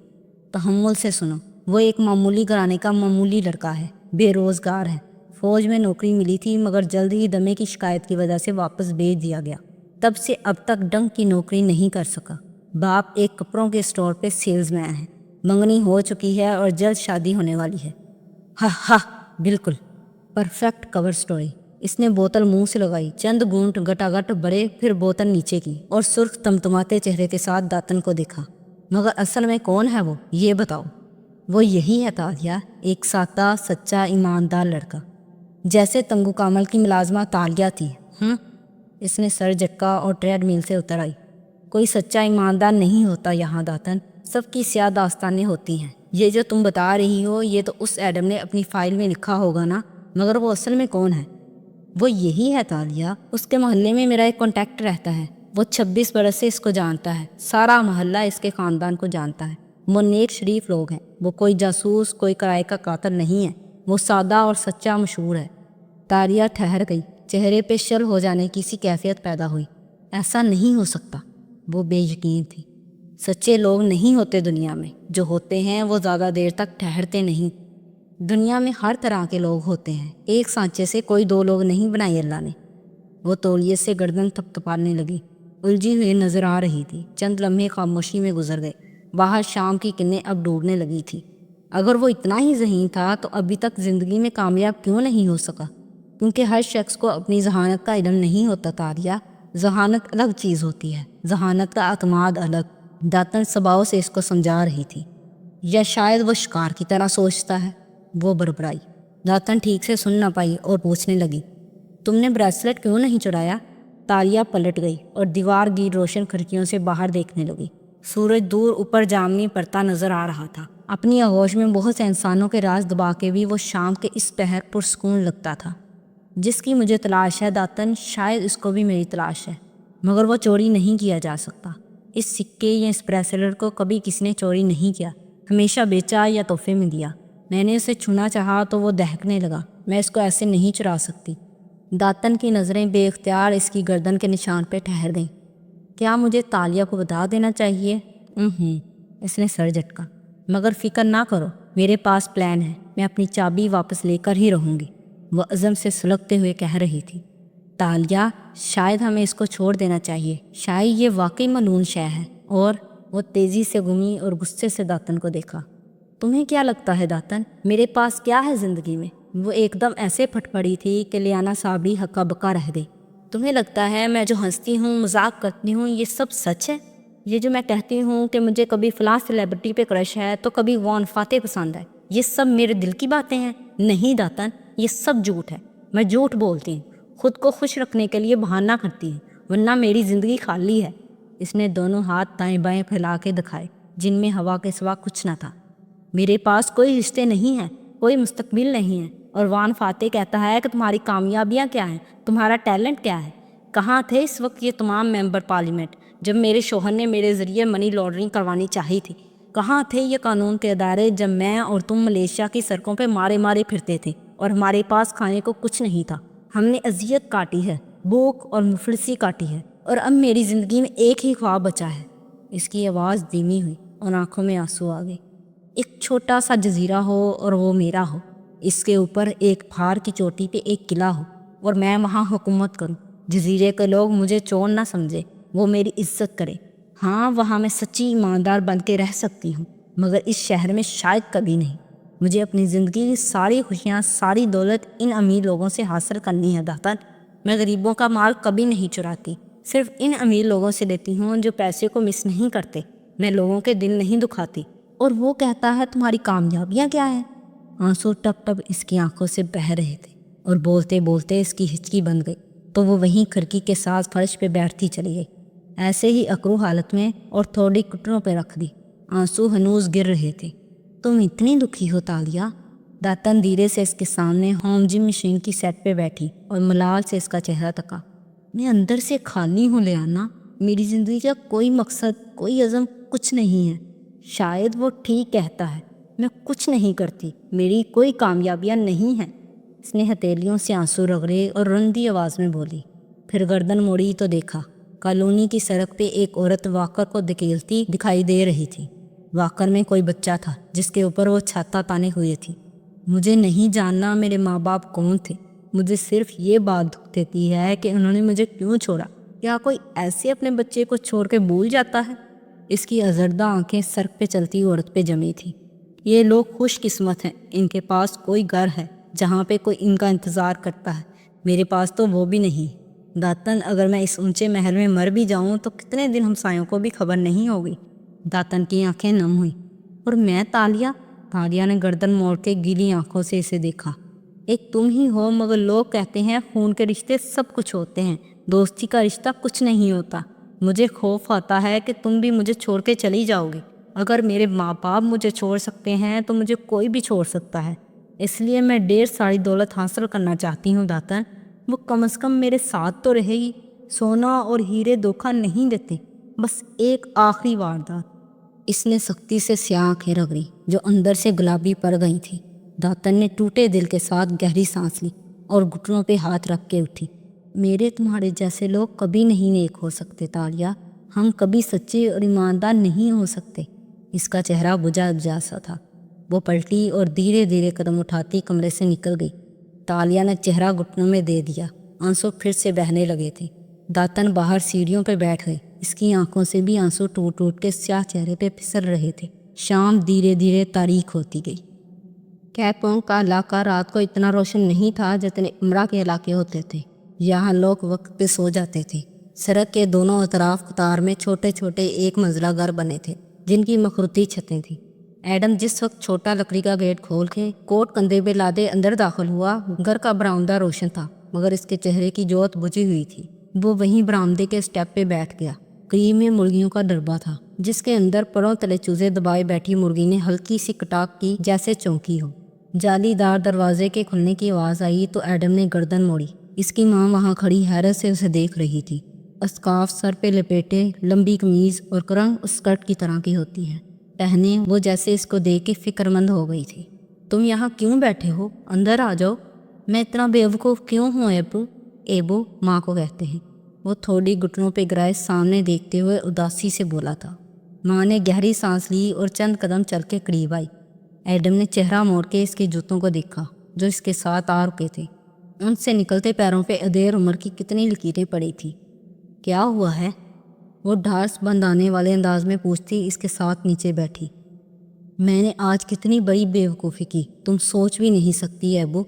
تحمل سے سنو، وہ ایک معمولی گھرانے کا معمولی لڑکا ہے، بے روزگار ہے۔ فوج میں نوکری ملی تھی، مگر جلد ہی دمے کی شکایت کی وجہ سے واپس بھیج دیا گیا۔ تب سے اب تک ڈنگ کی نوکری نہیں کر سکا۔ باپ ایک کپڑوں کے اسٹور پہ سیلز مین ہے، منگنی ہو چکی ہے اور جلد شادی ہونے والی ہے۔ ہاں بالکل پرفیکٹ کور سٹوری۔ اس نے بوتل منہ سے لگائی، چند گھونٹ گٹاگٹ بڑے، پھر بوتل نیچے کی اور سرخ تمتماتے چہرے کے ساتھ داتن کو دیکھا۔ مگر اصل میں کون ہے وہ، یہ بتاؤ۔ وہ یہی ہے تالیہ، ایک سادہ، سچا، ایماندار لڑکا، جیسے تنگو کامل کی ملازمہ تالیہ تھی۔ اس نے سر جھٹکا اور ٹریڈ میل سے اتر آئی۔ کوئی سچا ایماندار نہیں ہوتا یہاں داتن، سب کی سیاہ داستانیں ہوتی ہیں۔ یہ جو تم بتا رہی ہو یہ تو اس ایڈم نے اپنی فائل میں لکھا ہوگا نا، مگر وہ اصل میں کون ہے؟ وہ یہی ہے تالیہ، اس کے محلے میں میرا ایک کانٹیکٹ رہتا ہے، وہ 26 برس سے اس کو جانتا ہے، سارا محلہ اس کے خاندان کو جانتا ہے۔ وہ نیک شریف لوگ ہیں، وہ کوئی جاسوس، کوئی کرائے کا قاتل نہیں ہے، وہ سادہ اور سچا مشہور ہے۔ تالیہ ٹھہر گئی، چہرے پہ شل ہو جانے کی سی کیفیت پیدا ہوئی۔ ایسا نہیں ہو سکتا، وہ بے یقین تھی۔ سچے لوگ نہیں ہوتے دنیا میں، جو ہوتے ہیں وہ زیادہ دیر تک ٹھہرتے نہیں۔ دنیا میں ہر طرح کے لوگ ہوتے ہیں، ایک سانچے سے کوئی دو لوگ نہیں بنائے اللہ نے۔ وہ تولیے سے گردن تھپتھپانے لگی، الجھی ہوئی نظر آ رہی تھی۔ چند لمحے خاموشی میں گزر گئے، باہر شام کی کرنیں اب ڈوبنے لگی تھی۔ اگر وہ اتنا ہی ذہین تھا تو ابھی تک زندگی میں کامیاب کیوں نہیں ہو سکا؟ کیونکہ ہر شخص کو اپنی ذہانت کا علم نہیں ہوتا تالیہ، ذہانت الگ چیز ہوتی ہے، ذہانت کا اعتماد الگ۔ داتن سباؤ سے اس کو سمجھا رہی تھی۔ یا شاید وہ شکار کی طرح سوچتا ہے، وہ بڑبڑائی۔ داتن ٹھیک سے سن نہ پائی اور پوچھنے لگی، تم نے بریسلٹ کیوں نہیں چڑھایا؟ تالیہ پلٹ گئی اور دیوار گیر روشن کھڑکیوں سے باہر دیکھنے لگی۔ سورج دور اوپر جامنی پڑتا نظر آ رہا تھا۔ اپنی آغوش میں بہت سے انسانوں کے راز دبا کے بھی وہ شام کے اس پہر پرسکون لگتا تھا۔ جس کی مجھے تلاش ہے داتن، شاید اس کو بھی میری تلاش ہے، مگر وہ چوری نہیں کیا جا سکتا۔ اس سکے یا اس بریسلٹ کو کبھی کسی نے چوری نہیں کیا، ہمیشہ بیچا یا تحفے میں دیا۔ میں نے اسے چھونا چاہا تو وہ دہکنے لگا، میں اس کو ایسے نہیں چرا سکتی۔ داتن کی نظریں بے اختیار اس کی گردن کے نشان پہ ٹھہر گئیں۔ کیا مجھے تالیہ کو بتا دینا چاہیے؟ اس نے سر جھٹکا۔ مگر فکر نہ کرو، میرے پاس پلان ہے، میں اپنی چابی واپس لے کر ہی رہوں گی، وہ عزم سے سلگتے ہوئے کہہ رہی تھی۔ تالیہ، شاید ہمیں اس کو چھوڑ دینا چاہیے، شاید یہ واقعی ملعون شے ہے۔ اور وہ تیزی سے گھمی اور غصے سے داتن کو دیکھا۔ تمہیں کیا لگتا ہے داتن، میرے پاس کیا ہے زندگی میں؟ وہ ایک دم ایسے پھٹ پڑی تھی کہ لیانا صابری ہکا بکا رہ گئی۔ تمہیں لگتا ہے میں جو ہنستی ہوں، مذاق کرتی ہوں، یہ سب سچ ہے؟ یہ جو میں کہتی ہوں کہ مجھے کبھی فلاں سیلیبریٹی پہ کرش ہے تو کبھی وان فاتح پسند ہے، یہ سب میرے دل کی باتیں ہیں؟ نہیں داتن، یہ سب جھوٹ ہے۔ میں جھوٹ بولتی ہوں، خود کو خوش رکھنے کے لیے بہانہ کرتی ہوں، ورنہ میری زندگی خالی ہے۔ اس نے دونوں ہاتھ دائیں بائیں پھیلا کے دکھائے جن میں ہوا کے سوا کچھ نہ تھا۔ میرے پاس کوئی رشتے نہیں ہیں، کوئی مستقبل نہیں ہے، اور وان فاتح کہتا ہے کہ تمہاری کامیابیاں کیا ہیں، تمہارا ٹیلنٹ کیا ہے؟ کہاں تھے اس وقت یہ تمام ممبر پارلیمنٹ جب میرے شوہر نے میرے ذریعے منی لانڈرنگ کروانی چاہی تھی؟ کہاں تھے یہ قانون کے ادارے جب میں اور تم ملیشیا کی سڑکوں پہ مارے مارے پھرتے تھے اور ہمارے پاس کھانے کو کچھ نہیں تھا؟ ہم نے اذیت کاٹی ہے، بھوک اور مفلسی کاٹی ہے، اور اب میری زندگی میں ایک ہی خواب بچا ہے۔ اس کی آواز دھیمی ہوئی اور آنکھوں میں آنسو آ گئے۔ ایک چھوٹا سا جزیرہ ہو اور وہ میرا ہو، اس کے اوپر ایک پہاڑ کی چوٹی پہ ایک قلعہ ہو اور میں وہاں حکومت کروں۔ جزیرے کے لوگ مجھے چور نہ سمجھے، وہ میری عزت کرے۔ ہاں، وہاں میں سچی ایماندار بن کے رہ سکتی ہوں، مگر اس شہر میں شاید کبھی نہیں۔ مجھے اپنی زندگی کی ساری خوشیاں، ساری دولت ان امیر لوگوں سے حاصل کرنی ہے داتن۔ میں غریبوں کا مال کبھی نہیں چراتی، صرف ان امیر لوگوں سے لیتی ہوں جو پیسے کو مس نہیں کرتے۔ میں لوگوں کے دل نہیں دکھاتی۔ اور وہ کہتا ہے تمہاری کامیابیاں کیا ہیں؟ آنسو ٹپ ٹپ اس کی آنکھوں سے بہہ رہے تھے اور بولتے بولتے اس کی ہچکی بند گئی تو وہ وہیں کھڑکی کے ساتھ فرش پہ بیٹھتی چلی گئی، ایسے ہی اکرو حالت میں، اور تھوڑی کٹروں پہ رکھ دی۔ آنسو ہنوز گر رہے تھے۔ تم اتنی دکھی ہو تالیہ؟ داتن دھیرے سے اس کے سامنے ہوم جم مشین کی سیٹ پہ بیٹھی اور ملال سے اس کا چہرہ تکا۔ میں اندر سے خالی ہوں لیانا، میری زندگی کا کوئی مقصد، کوئی عزم، کچھ نہیں ہے۔ شاید وہ ٹھیک کہتا ہے، میں کچھ نہیں کرتی، میری کوئی کامیابیاں نہیں ہیں۔ اس نے ہتھیلیوں سے آنسو رگڑے اور رندی آواز میں بولی، پھر گردن موڑی تو دیکھا کالونی کی سڑک پہ ایک عورت واکر کو دھکیلتی دکھائی دے رہی تھی۔ واکر میں کوئی بچہ تھا جس کے اوپر وہ چھاتا تانے ہوئے تھی۔ مجھے نہیں جاننا میرے ماں باپ کون تھے، مجھے صرف یہ بات دکھ دیتی ہے کہ انہوں نے مجھے کیوں چھوڑا۔ کیا کوئی ایسے اپنے بچے کو چھوڑ کے بھول جاتا ہے؟ اس کی ازردہ آنکھیں سڑک پہ چلتی عورت پہ جمی تھی۔ یہ لوگ خوش قسمت ہیں، ان کے پاس کوئی گھر ہے جہاں پہ کوئی ان کا انتظار کرتا ہے، میرے پاس تو وہ بھی نہیں۔ داتن، اگر میں اس اونچے محل میں مر بھی جاؤں تو کتنے دن ہمسایوں کو بھی خبر نہیں ہوگی۔ داتن کی آنکھیں نم ہوئیں۔ اور میں تالیہ؟ تالیہ نے گردن موڑ کے گیلی آنکھوں سے اسے دیکھا۔ ایک تم ہی ہو، مگر لوگ کہتے ہیں خون کے رشتے سب کچھ ہوتے ہیں، دوستی کا رشتہ کچھ نہیں ہوتا۔ مجھے خوف آتا ہے کہ تم بھی مجھے چھوڑ کے چلی جاؤ گی۔ اگر میرے ماں باپ مجھے چھوڑ سکتے ہیں تو مجھے کوئی بھی چھوڑ سکتا ہے، اس لیے میں ڈھیر ساری دولت حاصل کرنا چاہتی ہوں داتن۔ وہ کم از کم میرے ساتھ تو رہے گی۔ سونا اور ہیرے دھوکہ نہیں دیتے، بس ایک آخری واردات۔ اس نے سختی سے سیاہ آنکھیں رگڑی جو اندر سے گلابی پڑ گئی تھی۔ داتن نے ٹوٹے دل کے ساتھ گہری سانس لی اور گھٹنوں پہ ہاتھ رکھ کے اٹھی۔ میرے تمہارے جیسے لوگ کبھی نہیں نیک ہو سکتے تالیہ، ہم کبھی سچے اور ایماندار نہیں ہو سکتے۔ اس کا چہرہ بجھا بجھا سا تھا۔ وہ پلٹی اور دھیرے دھیرے قدم اٹھاتی کمرے سے نکل گئی۔ تالیہ نے چہرہ گھٹنوں میں دے دیا، آنسو پھر سے بہنے لگے تھے۔ داتن باہر سیڑھیوں پہ بیٹھ گئی، اس کی آنکھوں سے بھی آنسو ٹوٹ ٹوٹ کے سیاہ چہرے پہ پھسل رہے تھے۔ شام دھیرے دھیرے تاریک ہوتی گئی۔ کیپونگ کا علاقہ رات کو اتنا روشن نہیں تھا جتنے امرا کے علاقے ہوتے تھے۔ یہاں لوگ وقت پہ سو جاتے تھے۔ سڑک کے دونوں اطراف قطار میں چھوٹے چھوٹے ایک منزلہ گھر بنے تھے جن کی مخروطی چھتیں تھیں۔ ایڈم جس وقت چھوٹا لکڑی کا گیٹ کھول کے کوٹ کندھے پہ لادے اندر داخل ہوا، گھر کا برآمدہ روشن تھا مگر اس کے چہرے کی جوت بجھی ہوئی تھی۔ وہ وہیں برآمدے کے اسٹیپ پہ بیٹھ گیا۔ قریب میں مرغیوں کا ڈربہ تھا جس کے اندر پروں تلے چوزے دبائے بیٹھی مرغی نے ہلکی سی کٹاک کی جیسے چونکی ہو۔ جالی دار دروازے کے کھلنے کی آواز آئی تو ایڈم نے گردن موڑی۔ اس کی ماں وہاں کھڑی حیرت سے اسے دیکھ رہی تھی۔ اسکارف سر پہ لپیٹے، لمبی قمیض اور کرنگ اسکرٹ کی طرح کی ہوتی ہے پہنے، وہ جیسے اس کو دیکھ کے فکر مند ہو گئی تھی۔ تم یہاں کیوں بیٹھے ہو؟ اندر آ جاؤ۔ میں اتنا بیوقوف کیوں ہوں ایبو؟ ایبو ماں کو کہتے ہیں۔ وہ تھوڑی گھٹنوں پہ گرائے سامنے دیکھتے ہوئے اداسی سے بولا تھا۔ ماں نے گہری سانس لی اور چند قدم چل کے قریب آئی۔ ایڈم نے چہرہ موڑ کے اس کے جوتوں کو دیکھا جو اس کے ساتھ آ رکے تھے۔ ان سے نکلتے پیروں پہ ادھیر عمر کی کتنی لکیریں پڑی تھی۔ کیا ہوا ہے؟ وہ ڈھارس بند آنے والے انداز میں پوچھتی اس کے ساتھ نیچے بیٹھی۔ میں نے آج کتنی بڑی بیوقوفی کی، تم سوچ بھی نہیں سکتی ایبو۔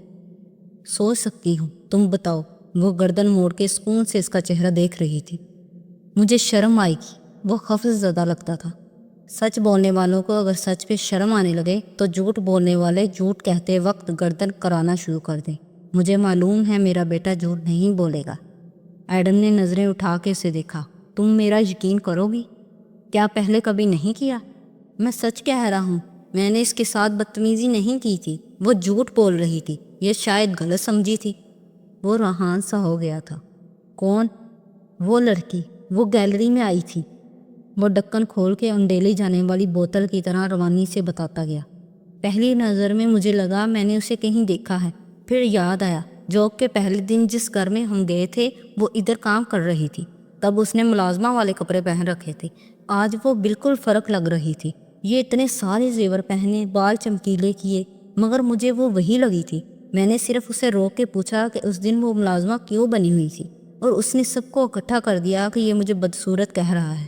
سوچ سکتی ہوں، تم بتاؤ۔ وہ گردن موڑ کے سکون سے اس کا چہرہ دیکھ رہی تھی۔ مجھے شرم آئی گی، وہ خفض زدہ لگتا تھا۔ سچ بولنے والوں کو اگر سچ پہ شرم آنے لگے تو جھوٹ بولنے والے جھوٹ کہتے وقت گردن کرانا شروع کر دیں۔ مجھے معلوم ہے میرا بیٹا جھوٹ نہیں بولے گا۔ ایڈم نے نظریں اٹھا کے اسے دیکھا۔ تم میرا یقین کرو گی؟ کیا پہلے کبھی نہیں کیا؟ میں سچ کہہ رہا ہوں، میں نے اس کے ساتھ بدتمیزی نہیں کی تھی۔ وہ جھوٹ بول رہی تھی، یہ شاید غلط سمجھی تھی۔ وہ رہان سا ہو گیا تھا۔ کون؟ وہ لڑکی، وہ گیلری میں آئی تھی۔ وہ ڈھکن کھول کے انڈیلی جانے والی بوتل کی طرح روانی سے بتاتا گیا۔ پہلی نظر میں مجھے لگا میں نے اسے کہیں دیکھا ہے، پھر یاد آیا جاب کے پہلے دن جس گھر میں ہم گئے تھے وہ ادھر کام کر رہی تھی، تب اس نے ملازمہ والے کپڑے پہن رکھے تھے۔ آج وہ بالکل فرق لگ رہی تھی، یہ اتنے سارے زیور پہنے، بال چمکیلے کیے، مگر مجھے وہ وہی لگی تھی۔ میں نے صرف اسے روک کے پوچھا کہ اس دن وہ ملازمہ کیوں بنی ہوئی تھی، اور اس نے سب کو اکٹھا کر دیا کہ یہ مجھے بدصورت کہہ رہا ہے۔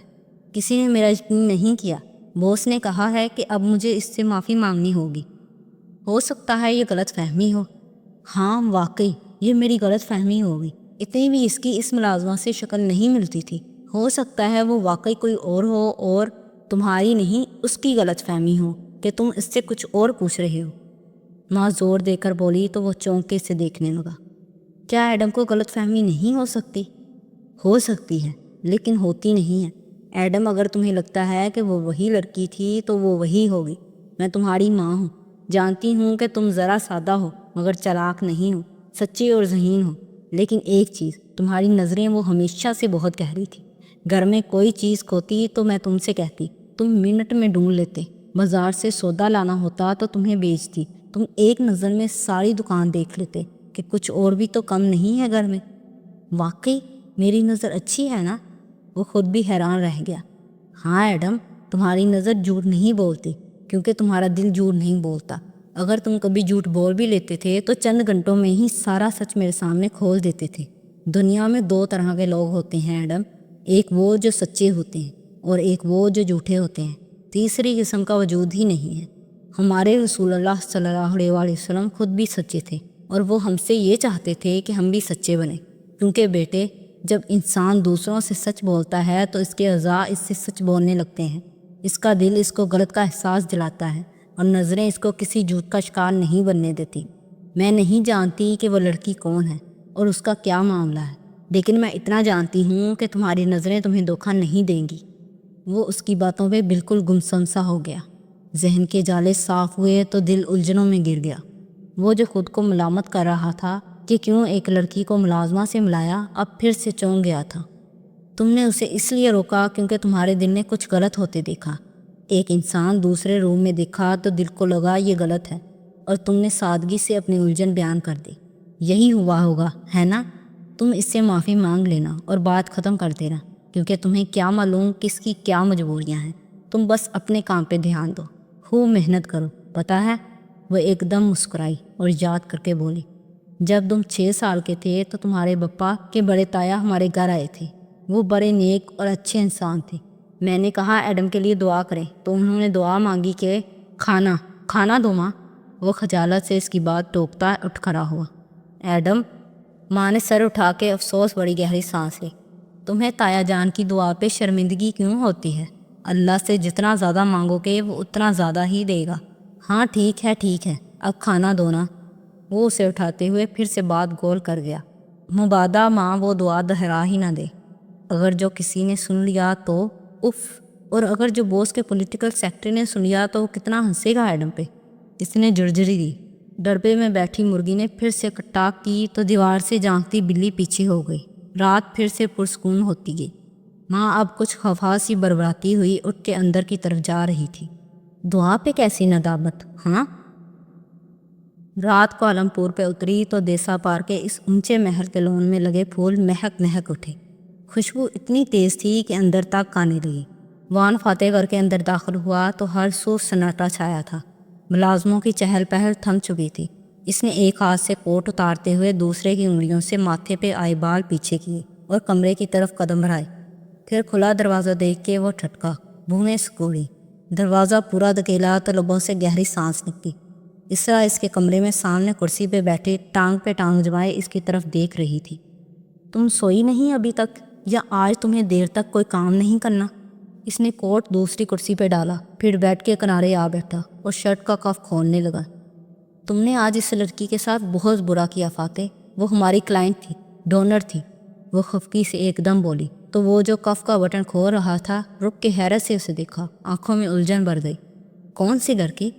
کسی نے میرا یقین نہیں کیا۔ باس نے کہا ہے کہ اب مجھے اس سے معافی مانگنی ہوگی۔ ہو سکتا ہے یہ غلط فہمی ہو۔ ہاں واقعی یہ میری غلط فہمی ہوگی، اتنی بھی اس کی اس ملازمہ سے شکل نہیں ملتی تھی۔ ہو سکتا ہے وہ واقعی کوئی اور ہو اور تمہاری نہیں اس کی غلط فہمی ہو کہ تم اس سے کچھ اور پوچھ رہے ہو۔ ماں زور دے کر بولی تو وہ چونکے سے دیکھنے لگا۔ کیا ایڈم کو غلط فہمی نہیں ہو سکتی؟ ہو سکتی ہے، لیکن ہوتی نہیں ہے۔ ایڈم، اگر تمہیں لگتا ہے کہ وہ وہی لڑکی تھی تو وہ وہی ہوگی۔ میں تمہاری ماں ہوں، جانتی ہوں کہ تم ذرا سادہ ہو مگر چلاک نہیں ہو، سچی اور ذہین ہو۔ لیکن ایک چیز، تمہاری نظریں وہ ہمیشہ سے بہت گہری تھی۔ گھر میں کوئی چیز کھوتی تو میں تم سے کہتی، تم منٹ میں ڈھونڈ لیتے۔ بازار سے سودا لانا ہوتا تو تمہیں بیچتی، تم ایک نظر میں ساری دکان دیکھ لیتے کہ کچھ اور بھی تو کم نہیں ہے گھر میں۔ واقعی میری نظر اچھی ہے نا؟ وہ خود بھی حیران رہ گیا۔ ہاں ایڈم، تمہاری نظر جھوٹ نہیں بولتی کیونکہ تمہارا دل جھوٹ نہیں بولتا۔ اگر تم کبھی جھوٹ بول بھی لیتے تھے تو چند گھنٹوں میں ہی سارا سچ میرے سامنے کھول دیتے تھے۔ دنیا میں دو طرح کے لوگ ہوتے ہیں ایڈم، ایک وہ جو سچے ہوتے ہیں اور ایک وہ جو جھوٹے ہوتے ہیں۔ تیسری قسم کا وجود ہی نہیں ہے۔ ہمارے رسول اللہ صلی اللہ علیہ وسلم خود بھی سچے تھے اور وہ ہم سے یہ چاہتے تھے کہ ہم بھی سچے بنیں، کیونکہ بیٹے جب انسان دوسروں سے سچ بولتا ہے تو اس کے اعضاء اس سے سچ بولنے لگتے ہیں، اس کا دل اس کو غلط کا احساس دلاتا ہے اور نظریں اس کو کسی جھوٹ کا شکار نہیں بننے دیتی۔ میں نہیں جانتی کہ وہ لڑکی کون ہے اور اس کا کیا معاملہ ہے، لیکن میں اتنا جانتی ہوں کہ تمہاری نظریں تمہیں دھوکہ نہیں دیں گی۔ وہ اس کی باتوں پہ بالکل گمسم سا ہو گیا۔ ذہن کے جالے صاف ہوئے تو دل الجھنوں میں گر گیا۔ وہ جو خود کو ملامت کر رہا تھا کہ کیوں ایک لڑکی کو ملازمہ سے ملایا، اب پھر سے چونک گیا تھا۔ تم نے اسے اس لیے روکا کیونکہ تمہارے دل نے کچھ غلط ہوتے دیکھا۔ ایک انسان دوسرے روم میں دیکھا تو دل کو لگا یہ غلط ہے، اور تم نے سادگی سے اپنی الجھن بیان کر دی۔ یہی ہوا ہوگا، ہے نا؟ تم اس سے معافی مانگ لینا اور بات ختم کر دینا، کیونکہ تمہیں کیا معلوم کس کی کیا مجبوریاں ہیں۔ تم بس اپنے کام پہ دھیان دو، خوب محنت کرو، پتہ ہے؟ وہ ایک دم مسکرائی اور یاد کر کے بولی، جب تم 6 سال کے تھے تو تمہارے پپا کے بڑے تایا ہمارے گھر آئے تھے۔ وہ بڑے نیک اور اچھے انسان تھے۔ میں نے کہا ایڈم کے لیے دعا کریں تو انہوں نے دعا مانگی کہ کھانا دو ماں۔ وہ خجالت سے اس کی بات ٹوکتا اٹھ کھڑا ہوا۔ ایڈم، ماں نے سر اٹھا کے افسوس بڑی گہری سانس لی۔ تمہیں تایا جان کی دعا پہ شرمندگی کیوں ہوتی ہے؟ اللہ سے جتنا زیادہ مانگو گے وہ اتنا زیادہ ہی دے گا۔ ہاں ٹھیک ہے، اب کھانا دو نا۔ وہ اسے اٹھاتے ہوئے پھر سے بات گول کر گیا۔ مبادہ ماں وہ دعا دہرا ہی نہ دے۔ اگر جو کسی نے سن لیا تو اف، اور اگر جو باس کے پولیٹیکل سیکرٹری نے سن لیا تو وہ کتنا ہنسے گا ایڈم پہ۔ اس نے جھرجھری دی۔ ڈربے میں بیٹھی مرغی نے پھر سے کٹاک کی تو دیوار سے جھانکتی بلی پیچھے ہو گئی۔ رات پھر سے پرسکون ہوتی گئی۔ ماں اب کچھ خفا سی بربراتی ہوئی اٹھ کے اندر کی طرف جا رہی تھی۔ دعا پہ کیسی ندامت؟ ہاں؟ رات کو عالمپور پہ اتری تو دیسا پار کے اس اونچے محل کے لون میں لگے پھول مہک اٹھے۔ خوشبو اتنی تیز تھی کہ اندر تک آنے لگی۔ وان فاتح کر کے اندر داخل ہوا تو ہر سو سناٹا چھایا تھا۔ ملازموں کی چہل پہل تھم چکی تھی۔ اس نے ایک ہاتھ سے کوٹ اتارتے ہوئے دوسرے کی انگلیوں سے ماتھے پہ آئے بال پیچھے کیے اور کمرے کی طرف قدم بڑھائے۔ پھر کھلا دروازہ دیکھ کے وہ ٹھٹکا، بھویں سکوڑی۔ دروازہ پورا دھکیلا تو لبوں سے گہری سانس نکلی۔ اسرا اس کے کمرے میں سامنے کرسی پہ بیٹھی ٹانگ پہ ٹانگ جمائے اس کی طرف دیکھ رہی تھی۔ تم سوئی نہیں ابھی تک، یا آج تمہیں دیر تک کوئی کام نہیں کرنا؟ اس نے کوٹ دوسری کرسی پہ ڈالا، پھر بیڈ کے کنارے آ بیٹھا اور شرٹ کا کف کھولنے لگا۔ تم نے آج اس لڑکی کے ساتھ بہت برا کیا فاتح، وہ ہماری کلائنٹ تھی، ڈونر تھی۔ وہ خفگی سے ایک دم بولی تو وہ جو کف کا بٹن کھول رہا تھا رک کے حیرت سے اسے دیکھا، آنکھوں میں الجھن بھر گئی۔ کون سی لڑکی؟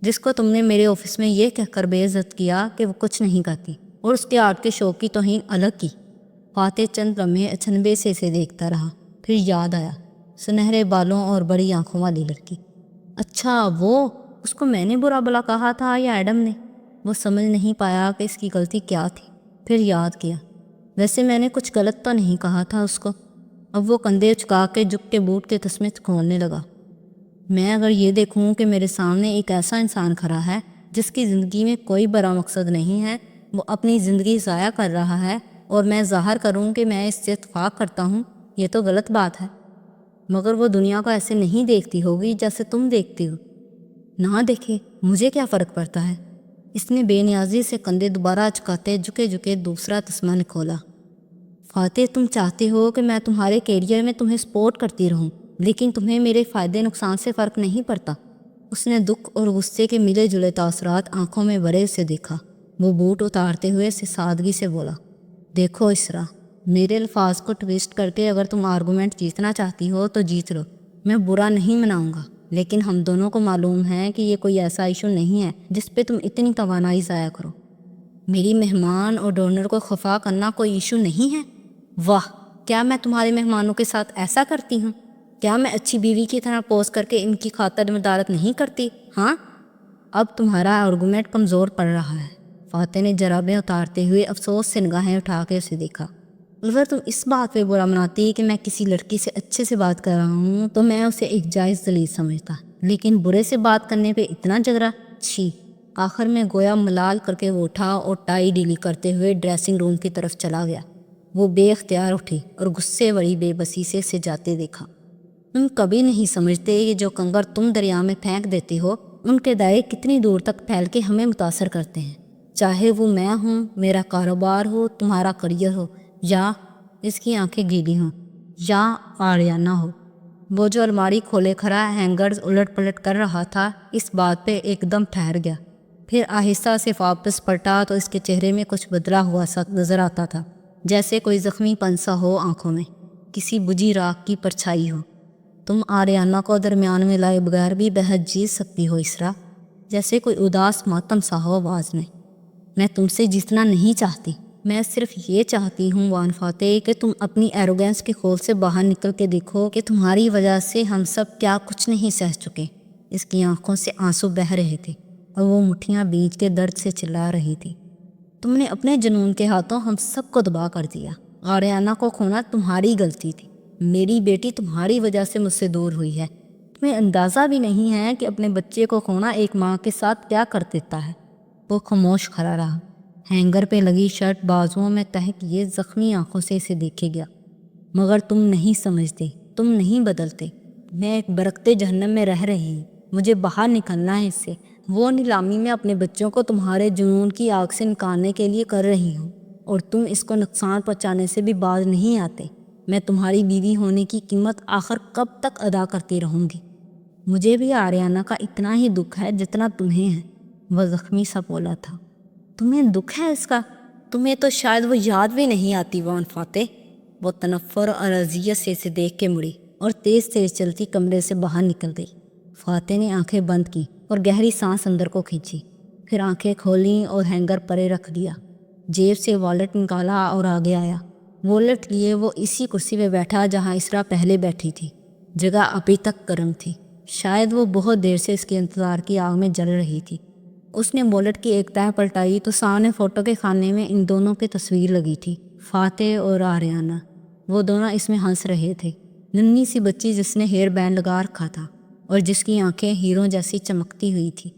جس کو تم نے میرے آفس میں یہ کہہ کر بے عزت کیا کہ وہ کچھ نہیں کرتی اور اس کے آرٹ کے شوق کی توہین الگ کی۔ فاتح چند لمحے اچنبے سے اسے دیکھتا رہا، پھر یاد آیا، سنہرے بالوں اور بڑی آنکھوں والی لڑکی۔ اچھا وہ، اس کو میں نے برا بلا کہا تھا یا ایڈم نے؟ وہ سمجھ نہیں پایا کہ اس کی غلطی کیا تھی، پھر یاد کیا، ویسے میں نے کچھ غلط تو نہیں کہا تھا اس کو۔ اب وہ کندھے چکا کے جھک کے بوٹ کے تسمے کھولنے لگا۔ میں اگر یہ دیکھوں کہ میرے سامنے ایک ایسا انسان کھڑا ہے جس کی زندگی میں کوئی برا مقصد نہیں ہے، وہ اپنی زندگی ضائع کر رہا ہے، اور میں ظاہر کروں کہ میں اس سے اتفاق کرتا ہوں، یہ تو غلط بات ہے۔ مگر وہ دنیا کو ایسے نہیں دیکھتی ہوگی جیسے تم دیکھتی ہو۔ نہ دیکھے، مجھے کیا فرق پڑتا ہے؟ اس نے بے نیازی سے کندھے دوبارہ چکاتے جھکے جھکے دوسرا تسمہ کھولا۔ فاتح، تم چاہتے ہو کہ میں تمہارے کیریئر میں تمہیں سپورٹ کرتی رہوں، لیکن تمہیں میرے فائدے نقصان سے فرق نہیں پڑتا۔ اس نے دکھ اور غصے کے ملے جلے تاثرات آنکھوں میں بھرے اسے دیکھا۔ وہ بوٹ اتارتے ہوئے اسے سادگی سے بولا، دیکھو اسرا، میرے الفاظ کو ٹویسٹ کر کے اگر تم آرگومنٹ جیتنا چاہتی ہو تو جیت لو، میں برا نہیں مناؤں گا، لیکن ہم دونوں کو معلوم ہے کہ یہ کوئی ایسا ایشو نہیں ہے جس پہ تم اتنی توانائی ضائع کرو۔ میری مہمان اور ڈونر کو خفا کرنا کوئی ایشو نہیں ہے؟ واہ، کیا میں تمہارے مہمانوں کے ساتھ ایسا کرتی ہوں؟ کیا میں اچھی بیوی کی طرح پوز کر کے ان کی خاطر مدارت نہیں کرتی؟ ہاں، اب تمہارا آرگومنٹ کمزور پڑ رہا ہے۔ فاتح نے جرابیں اتارتے ہوئے افسوس سے نگاہیں اٹھا کے اسے دیکھا۔ اگر تم اس بات پہ برا مناتی کہ میں کسی لڑکی سے اچھے سے بات کر رہا ہوں تو میں اسے ایک جائز ذلیل سمجھتا، لیکن برے سے بات کرنے پہ اتنا جھگڑا، چھی۔ آخر میں گویا ملال کر کے وہ اٹھا اور ٹائی ڈیلی کرتے ہوئے ڈریسنگ روم کی طرف چلا گیا۔ وہ بے اختیار اٹھی اور غصے بڑی بے بسی سے اسے جاتے دیکھا۔ تم کبھی نہیں سمجھتے کہ جو کنگر تم دریا میں پھینک دیتے ہو ان کے دائرے کتنی دور تک پھیل کے ہمیں متاثر کرتے ہیں، چاہے وہ میں ہوں، میرا کاروبار ہو، تمہارا کریئر ہو، یا اس کی آنکھیں گیلی ہوں، یا آریانہ ہو۔ وہ جو الماری کھولے کھڑا ہینگرز الٹ پلٹ کر رہا تھا اس بات پہ ایک دم ٹھہر گیا، پھر آہستہ سے واپس پلٹا تو اس کے چہرے میں کچھ بدلا ہوا سا نظر آتا تھا، جیسے کوئی زخمی پنسا ہو، آنکھوں میں کسی بجھی راکھ کی پرچھائی ہو۔ تم آریانہ کو درمیان میں لائے بغیر بھی بہت جیت سکتی ہو اسرا، جیسے کوئی اداس ماتم سا ہو آواز میں تم سے جیتنا نہیں چاہتی، میں صرف یہ چاہتی ہوں وان فاتح کہ تم اپنی ایروگینس کے خول سے باہر نکل کے دیکھو کہ تمہاری وجہ سے ہم سب کیا کچھ نہیں سہ چکے۔ اس کی آنکھوں سے آنسو بہہ رہے تھے اور وہ مٹھیاں بیچ کے درد سے چلا رہی تھی۔ تم نے اپنے جنون کے ہاتھوں ہم سب کو تباہ کر دیا۔ آریانہ کو کھونا تمہاری غلطی تھی، میری بیٹی تمہاری وجہ سے مجھ سے دور ہوئی ہے۔ تمہیں اندازہ بھی نہیں ہے کہ اپنے بچے کو کھونا ایک ماں کے ساتھ کیا کر دیتا ہے۔ وہ خاموش کھڑا رہا، ہینگر پہ لگی شرٹ بازوؤں میں تہہ کیے زخمی آنکھوں سے اسے دیکھے گیا۔ مگر تم نہیں سمجھتے، تم نہیں بدلتے۔ میں ایک برکتے جہنم میں رہ رہی ہوں، مجھے باہر نکلنا ہے اس سے۔ وہ نیلامی میں اپنے بچوں کو تمہارے جنون کی آگ سے نکالنے کے لیے کر رہی ہوں، اور تم اس کو نقصان پہنچانے سے بھی باز نہیں آتے۔ میں تمہاری بیوی ہونے کی قیمت آخر کب تک ادا کرتی رہوں گی؟ مجھے بھی آریانہ کا اتنا ہی دکھ ہے جتنا تمہیں ہے، وہ زخمی سا بولا تھا۔ تمہیں دکھ ہے اس کا؟ تمہیں تو شاید وہ یاد بھی نہیں آتی وان فاتح۔ وہ تنفر اور اذیت سے اسے دیکھ کے مڑی اور تیز تیز چلتی کمرے سے باہر نکل گئی۔ فاتح نے آنکھیں بند کی اور گہری سانس اندر کو کھینچی، پھر آنکھیں کھولیں اور ہینگر پرے رکھ دیا۔ جیب سے والٹ نکالا اور آگے آیا۔ والٹ لیے وہ اسی کرسی پہ بیٹھا جہاں اسرا پہلے بیٹھی تھی۔ جگہ ابھی تک گرم تھی، شاید وہ بہت دیر سے اس کے انتظار کی آگ میں جل رہی تھی۔ اس نے والٹ کی ایک تہہ پلٹائی تو سامنے فوٹو کے خانے میں ان دونوں کی تصویر لگی تھی، فاتح اور آریانہ۔ وہ دونوں اس میں ہنس رہے تھے۔ ننھی سی بچی جس نے ہیئر بینڈ لگا رکھا تھا اور جس کی آنکھیں ہیروں جیسی چمکتی ہوئی تھی۔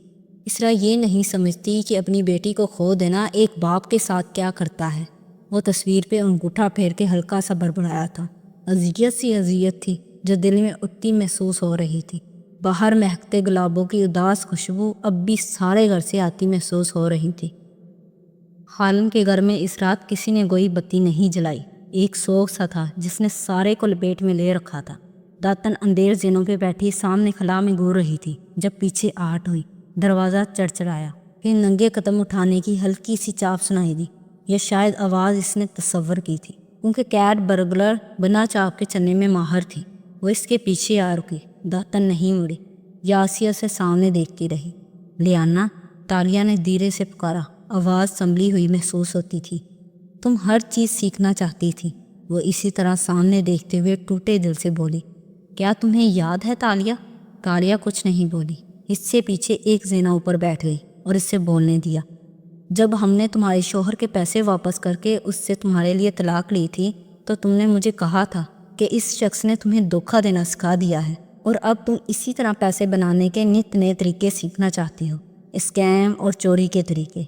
اسرا یہ نہیں سمجھتی کہ اپنی بیٹی کو کھو دینا ایک باپ کے ساتھ کیا کرتا ہے۔ وہ تصویر پہ انگوٹھا پھیر کے ہلکا سا بڑبڑایا تھا۔ اذیت سی اذیت تھی جو دل میں اٹھتی محسوس ہو رہی تھی۔ باہر مہکتے گلابوں کی اداس خوشبو اب بھی سارے گھر سے آتی محسوس ہو رہی تھی۔ خالن کے گھر میں اس رات کسی نے کوئی بتی نہیں جلائی۔ ایک سوگ سا تھا جس نے سارے کو لپیٹ میں لے رکھا تھا۔ داتن اندھیر زینوں پہ بیٹھی سامنے خلا میں گور رہی تھی جب پیچھے آہٹ ہوئی۔ دروازہ چڑچڑایا، پھر ننگے قدم اٹھانے کی ہلکی سی چاپ سنائی دی۔ یہ شاید آواز اس نے تصور کی تھی، کیونکہ کیٹ برگلر بنا چاپ کے چلنے میں ماہر تھی۔ وہ اس کے پیچھے آ رکی۔ داتن نہیں مڑی، یاسیہ سے سامنے دیکھتی رہی۔ لیانا، تالیہ نے دھیرے سے پکارا، آواز سنبھلی ہوئی محسوس ہوتی تھی۔ تم ہر چیز سیکھنا چاہتی تھی۔ وہ اسی طرح سامنے دیکھتے ہوئے ٹوٹے دل سے بولی، کیا تمہیں یاد ہے تالیہ؟ تالیہ کچھ نہیں بولی۔ اس سے پیچھے ایک زینا اوپر بیٹھ گئی اور اس سے بولنے دیا، جب ہم نے تمہارے شوہر کے پیسے واپس کر کے اس سے تمہارے لیے طلاق لی تھی تو تم نے مجھے کہا تھا کہ اس شخص نے تمہیں دھوکہ دینا سکھا دیا ہے، اور اب تم اسی طرح پیسے بنانے کے نت نئے طریقے سیکھنا چاہتی ہو، اسکیم اور چوری کے طریقے۔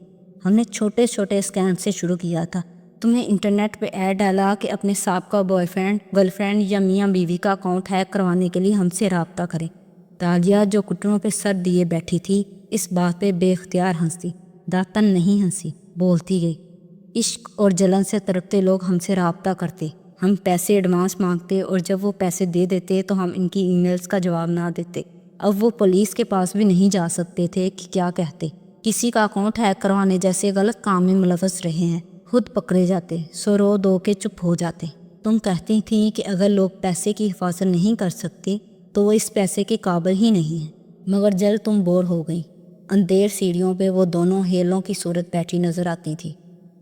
ہم نے چھوٹے چھوٹے اسکیم سے شروع کیا تھا۔ تمہیں انٹرنیٹ پہ ایڈ ڈالا کہ اپنے سابقہ بوائے فرینڈ، گرل فرینڈ یا میاں بیوی کا اکاؤنٹ ہیک کروانے کے لیے ہم سے رابطہ کریں۔ تالیہ جو گھٹنوں پہ سر دیے بیٹھی تھی اس بات پہ بے اختیار ہنسی۔ داتن نہیں ہنسی، بولتی گئی، عشق اور جلن سے تڑپتے لوگ ہم سے رابطہ کرتے، ہم پیسے ایڈوانس مانگتے اور جب وہ پیسے دے دیتے تو ہم ان کی ای میلز کا جواب نہ دیتے۔ اب وہ پولیس کے پاس بھی نہیں جا سکتے تھے کہ کیا کہتے۔ کسی کا اکاؤنٹ ہیک کروانے جیسے غلط کام میں ملوث رہے ہیں، خود پکڑے جاتے، سو رو دو کے چپ ہو جاتے۔ تم کہتی تھی کہ اگر لوگ پیسے کی حفاظت نہیں کر سکتے تو وہ اس پیسے کے قابل ہی نہیں ہیں، مگر جلد تم بور ہو گئی۔ اندھیر سیڑھیوں پہ وہ دونوں ہیلوں کی صورت بیٹھی نظر آتی تھی۔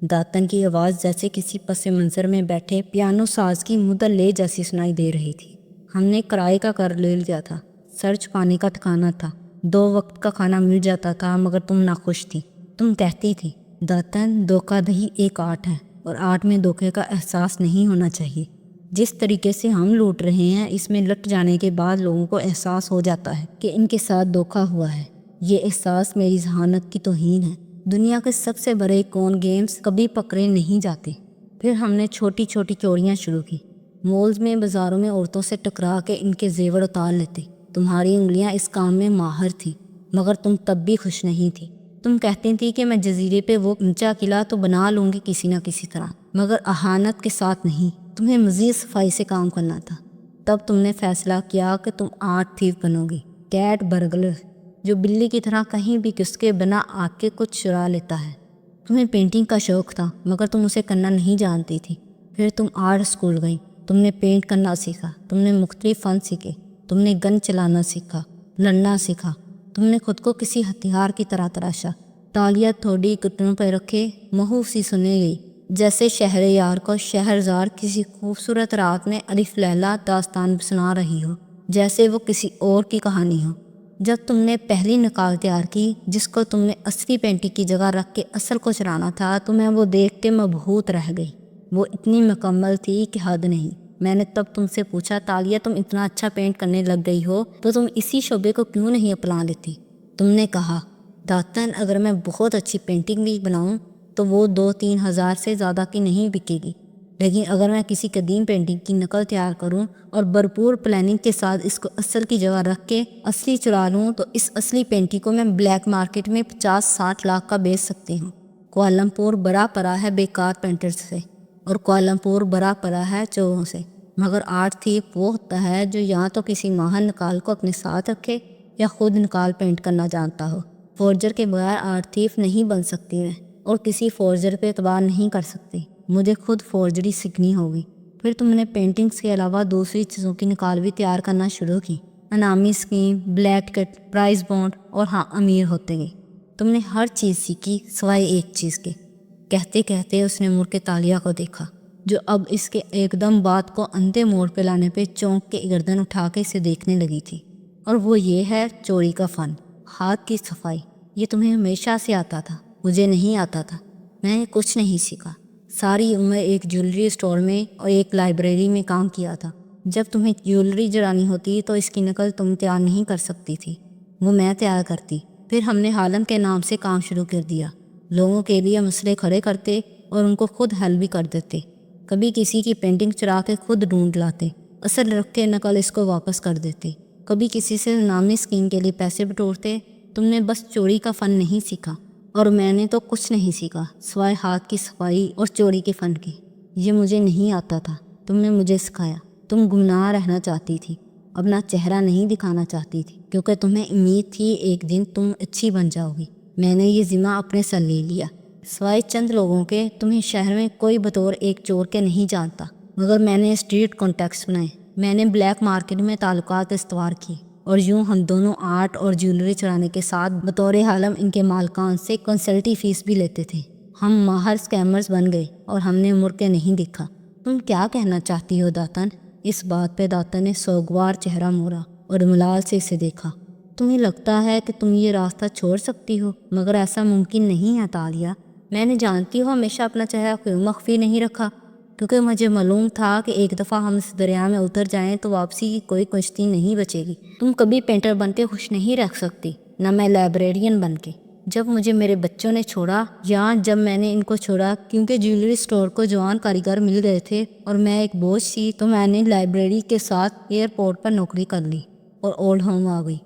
داتن کی آواز جیسے کسی پس منظر میں بیٹھے پیانو ساز کی مدلے جیسی سنائی دے رہی تھی۔ ہم نے کرائے کا گھر لے لیا تھا، سر چھپانے کا ٹھکانہ تھا، 2 وقت کا کھانا مل جاتا تھا، مگر تم ناخوش تھی۔ تم کہتی تھی، داتن، دھوکہ دہی ایک آرٹ ہے اور آرٹ میں دھوکے کا احساس نہیں ہونا چاہیے۔ جس طریقے سے ہم لوٹ رہے ہیں اس میں لٹ جانے کے بعد لوگوں کو احساس ہو جاتا ہے کہ ان کے ساتھ دھوکہ ہوا ہے۔ یہ احساس میری ذہانت کی توہین ہے۔ دنیا کے سب سے بڑے کون گیمز کبھی پکڑے نہیں جاتے۔ پھر ہم نے چھوٹی چھوٹی چوریاں شروع کی، مالز میں، بازاروں میں عورتوں سے ٹکرا کے ان کے زیور اتار لیتے۔ تمہاری انگلیاں اس کام میں ماہر تھیں، مگر تم تب بھی خوش نہیں تھی۔ تم کہتی تھی کہ میں جزیرے پہ وہ اونچا قلعہ تو بنا لوں گی کسی نہ کسی طرح، مگر اہانت کے ساتھ نہیں۔ تمہیں مزید صفائی سے کام کرنا تھا۔ تب تم نے فیصلہ کیا کہ تم آرٹ تھیف بنو گی، کیٹ برگلر، جو بلی کی طرح کہیں بھی کس کے بنا آ کے کچھ چرا لیتا ہے۔ تمہیں پینٹنگ کا شوق تھا، مگر تم اسے کرنا نہیں جانتی تھی۔ پھر تم آرٹ اسکول گئی، تم نے پینٹ کرنا سیکھا، تم نے مختلف فن سیکھے، تم نے گن چلانا سیکھا، لڑنا سیکھا، تم نے خود کو کسی ہتھیار کی طرح تراشا۔ تالیہ تھوڑی گھٹنوں پہ رکھے مہو سی سنے گئی، جیسے شہریار کو شہرزار کسی خوبصورت رات میں الف لیلا داستان سنا رہی ہو، جیسے وہ کسی اور کی کہانی ہو۔ جب تم نے پہلی نقال تیار کی جس کو تم نے اصلی پینٹنگ کی جگہ رکھ کے اصل کو چرانا تھا تو میں وہ دیکھ کے مبہوت رہ گئی۔ وہ اتنی مکمل تھی کہ حد نہیں۔ میں نے تب تم سے پوچھا، تالیہ تم اتنا اچھا پینٹ کرنے لگ گئی ہو تو تم اسی شعبے کو کیوں نہیں اپنا لیتی؟ تم نے کہا، داتن، اگر میں بہت اچھی پینٹنگ بھی بناؤں تو وہ 2-3 ہزار سے زیادہ کی نہیں بکے گی، لیکن اگر میں کسی قدیم پینٹنگ کی نقل تیار کروں اور بھرپور پلاننگ کے ساتھ اس کو اصل کی جگہ رکھ کے اصلی چرا لوں تو اس اصلی پینٹنگ کو میں بلیک مارکیٹ میں 50-60 لاکھ کا بیچ سکتی ہوں۔ کوالالمپور بڑا پڑا ہے بیکار پینٹرز سے، اور کوالالمپور بڑا پڑا ہے چوروں سے، مگر آرٹ تھیف وہ ہوتا ہے جو یا تو کسی ماہر نقال کو اپنے ساتھ رکھے یا خود نقال پینٹ کرنا جانتا ہو۔ فورجر کے بغیر آرٹ تھیف نہیں بن سکتی میں، اور کسی فورجر پہ اعتبار نہیں کر سکتی۔ مجھے خود فورجری سیکھنی ہوگی۔ پھر تم نے پینٹنگز کے علاوہ دوسری چیزوں کی نقال بھی تیار کرنا شروع کی، انامی اسکیم، بلیک کٹ، پرائز بانڈ، اور ہاں، امیر ہوتے گئے۔ تم نے ہر چیز سیکھی سوائے ایک چیز کے۔ کہتے کہتے اس نے مڑ کے تالیہ کو دیکھا، جو اب اس کے ایک دم بات کو اندھے موڑ پہ لانے پہ چونک کے گردن اٹھا کے اسے دیکھنے لگی تھی۔ اور وہ یہ ہے چوری کا فن، ہاتھ کی صفائی۔ یہ تمہیں ہمیشہ سے آتا تھا، مجھے نہیں آتا تھا۔ میں نے کچھ نہیں سیکھا، ساری عمر ایک جیولری اسٹور میں اور ایک لائبریری میں کام کیا تھا۔ جب تمہیں جیولری جرانی ہوتی تو اس کی نقل تم تیار نہیں کر سکتی تھی، وہ میں تیار کرتی۔ پھر ہم نے ہالند کے نام سے کام شروع کر دیا، لوگوں کے لیے مسئلے کھڑے کرتے اور ان کو خود حل بھی کر دیتے۔ کبھی کسی کی پینٹنگ چرا کے خود ڈھونڈ لاتے، اصل رکھ کے نقل اس کو واپس کر دیتے۔ کبھی کسی سے نامی اسکیم کے لیے پیسے بٹورتے؟ تم نے بس چوری کا فن نہیں سیکھا، اور میں نے تو کچھ نہیں سیکھا سوائے ہاتھ کی صفائی اور چوری کے فن کے۔ یہ مجھے نہیں آتا تھا، تم نے مجھے سکھایا۔ تم گمنام رہنا چاہتی تھی، اپنا چہرہ نہیں دکھانا چاہتی تھی، کیونکہ تمہیں امید تھی ایک دن تم اچھی بن جاؤ گی۔ میں نے یہ ذمہ اپنے سر لے لیا۔ سوائے چند لوگوں کے تمہیں شہر میں کوئی بطور ایک چور کے نہیں جانتا، مگر میں نے اسٹریٹ کانٹیکٹس بنائے، میں نے بلیک مارکیٹ میں تعلقات استوار کیے، اور یوں ہم دونوں آرٹ اور جیولری چرانے کے ساتھ بطور عالم ان کے مالکان سے کنسلٹی فیس بھی لیتے تھے۔ ہم ماہر اسکیمرز بن گئے اور ہم نے مڑ کے نہیں دیکھا۔ تم کیا کہنا چاہتی ہو داتن؟ اس بات پہ داتن نے سوگوار چہرہ موڑا اور ملال سے اسے دیکھا۔ تمہیں لگتا ہے کہ تم یہ راستہ چھوڑ سکتی ہو، مگر ایسا ممکن نہیں ہے تالیہ۔ میں نے جانتی ہو ہمیشہ اپنا چہرہ کیوں مخفی نہیں رکھا، کیونکہ مجھے معلوم تھا کہ ایک دفعہ ہم اس دریا میں اتر جائیں تو واپسی کی کوئی کشتی نہیں بچے گی۔ تم کبھی پینٹر بن کے خوش نہیں رہ سکتی، نہ میں لائبریرین بن کے۔ جب مجھے میرے بچوں نے چھوڑا، یا جب میں نے ان کو چھوڑا کیونکہ جیولری سٹور کو جوان کاریگر مل گئے تھے اور میں ایک بوجھ تھی، تو میں نے لائبریری کے ساتھ ایئرپورٹ پر نوکری کر لی اور اولڈ ہوم آ گئی۔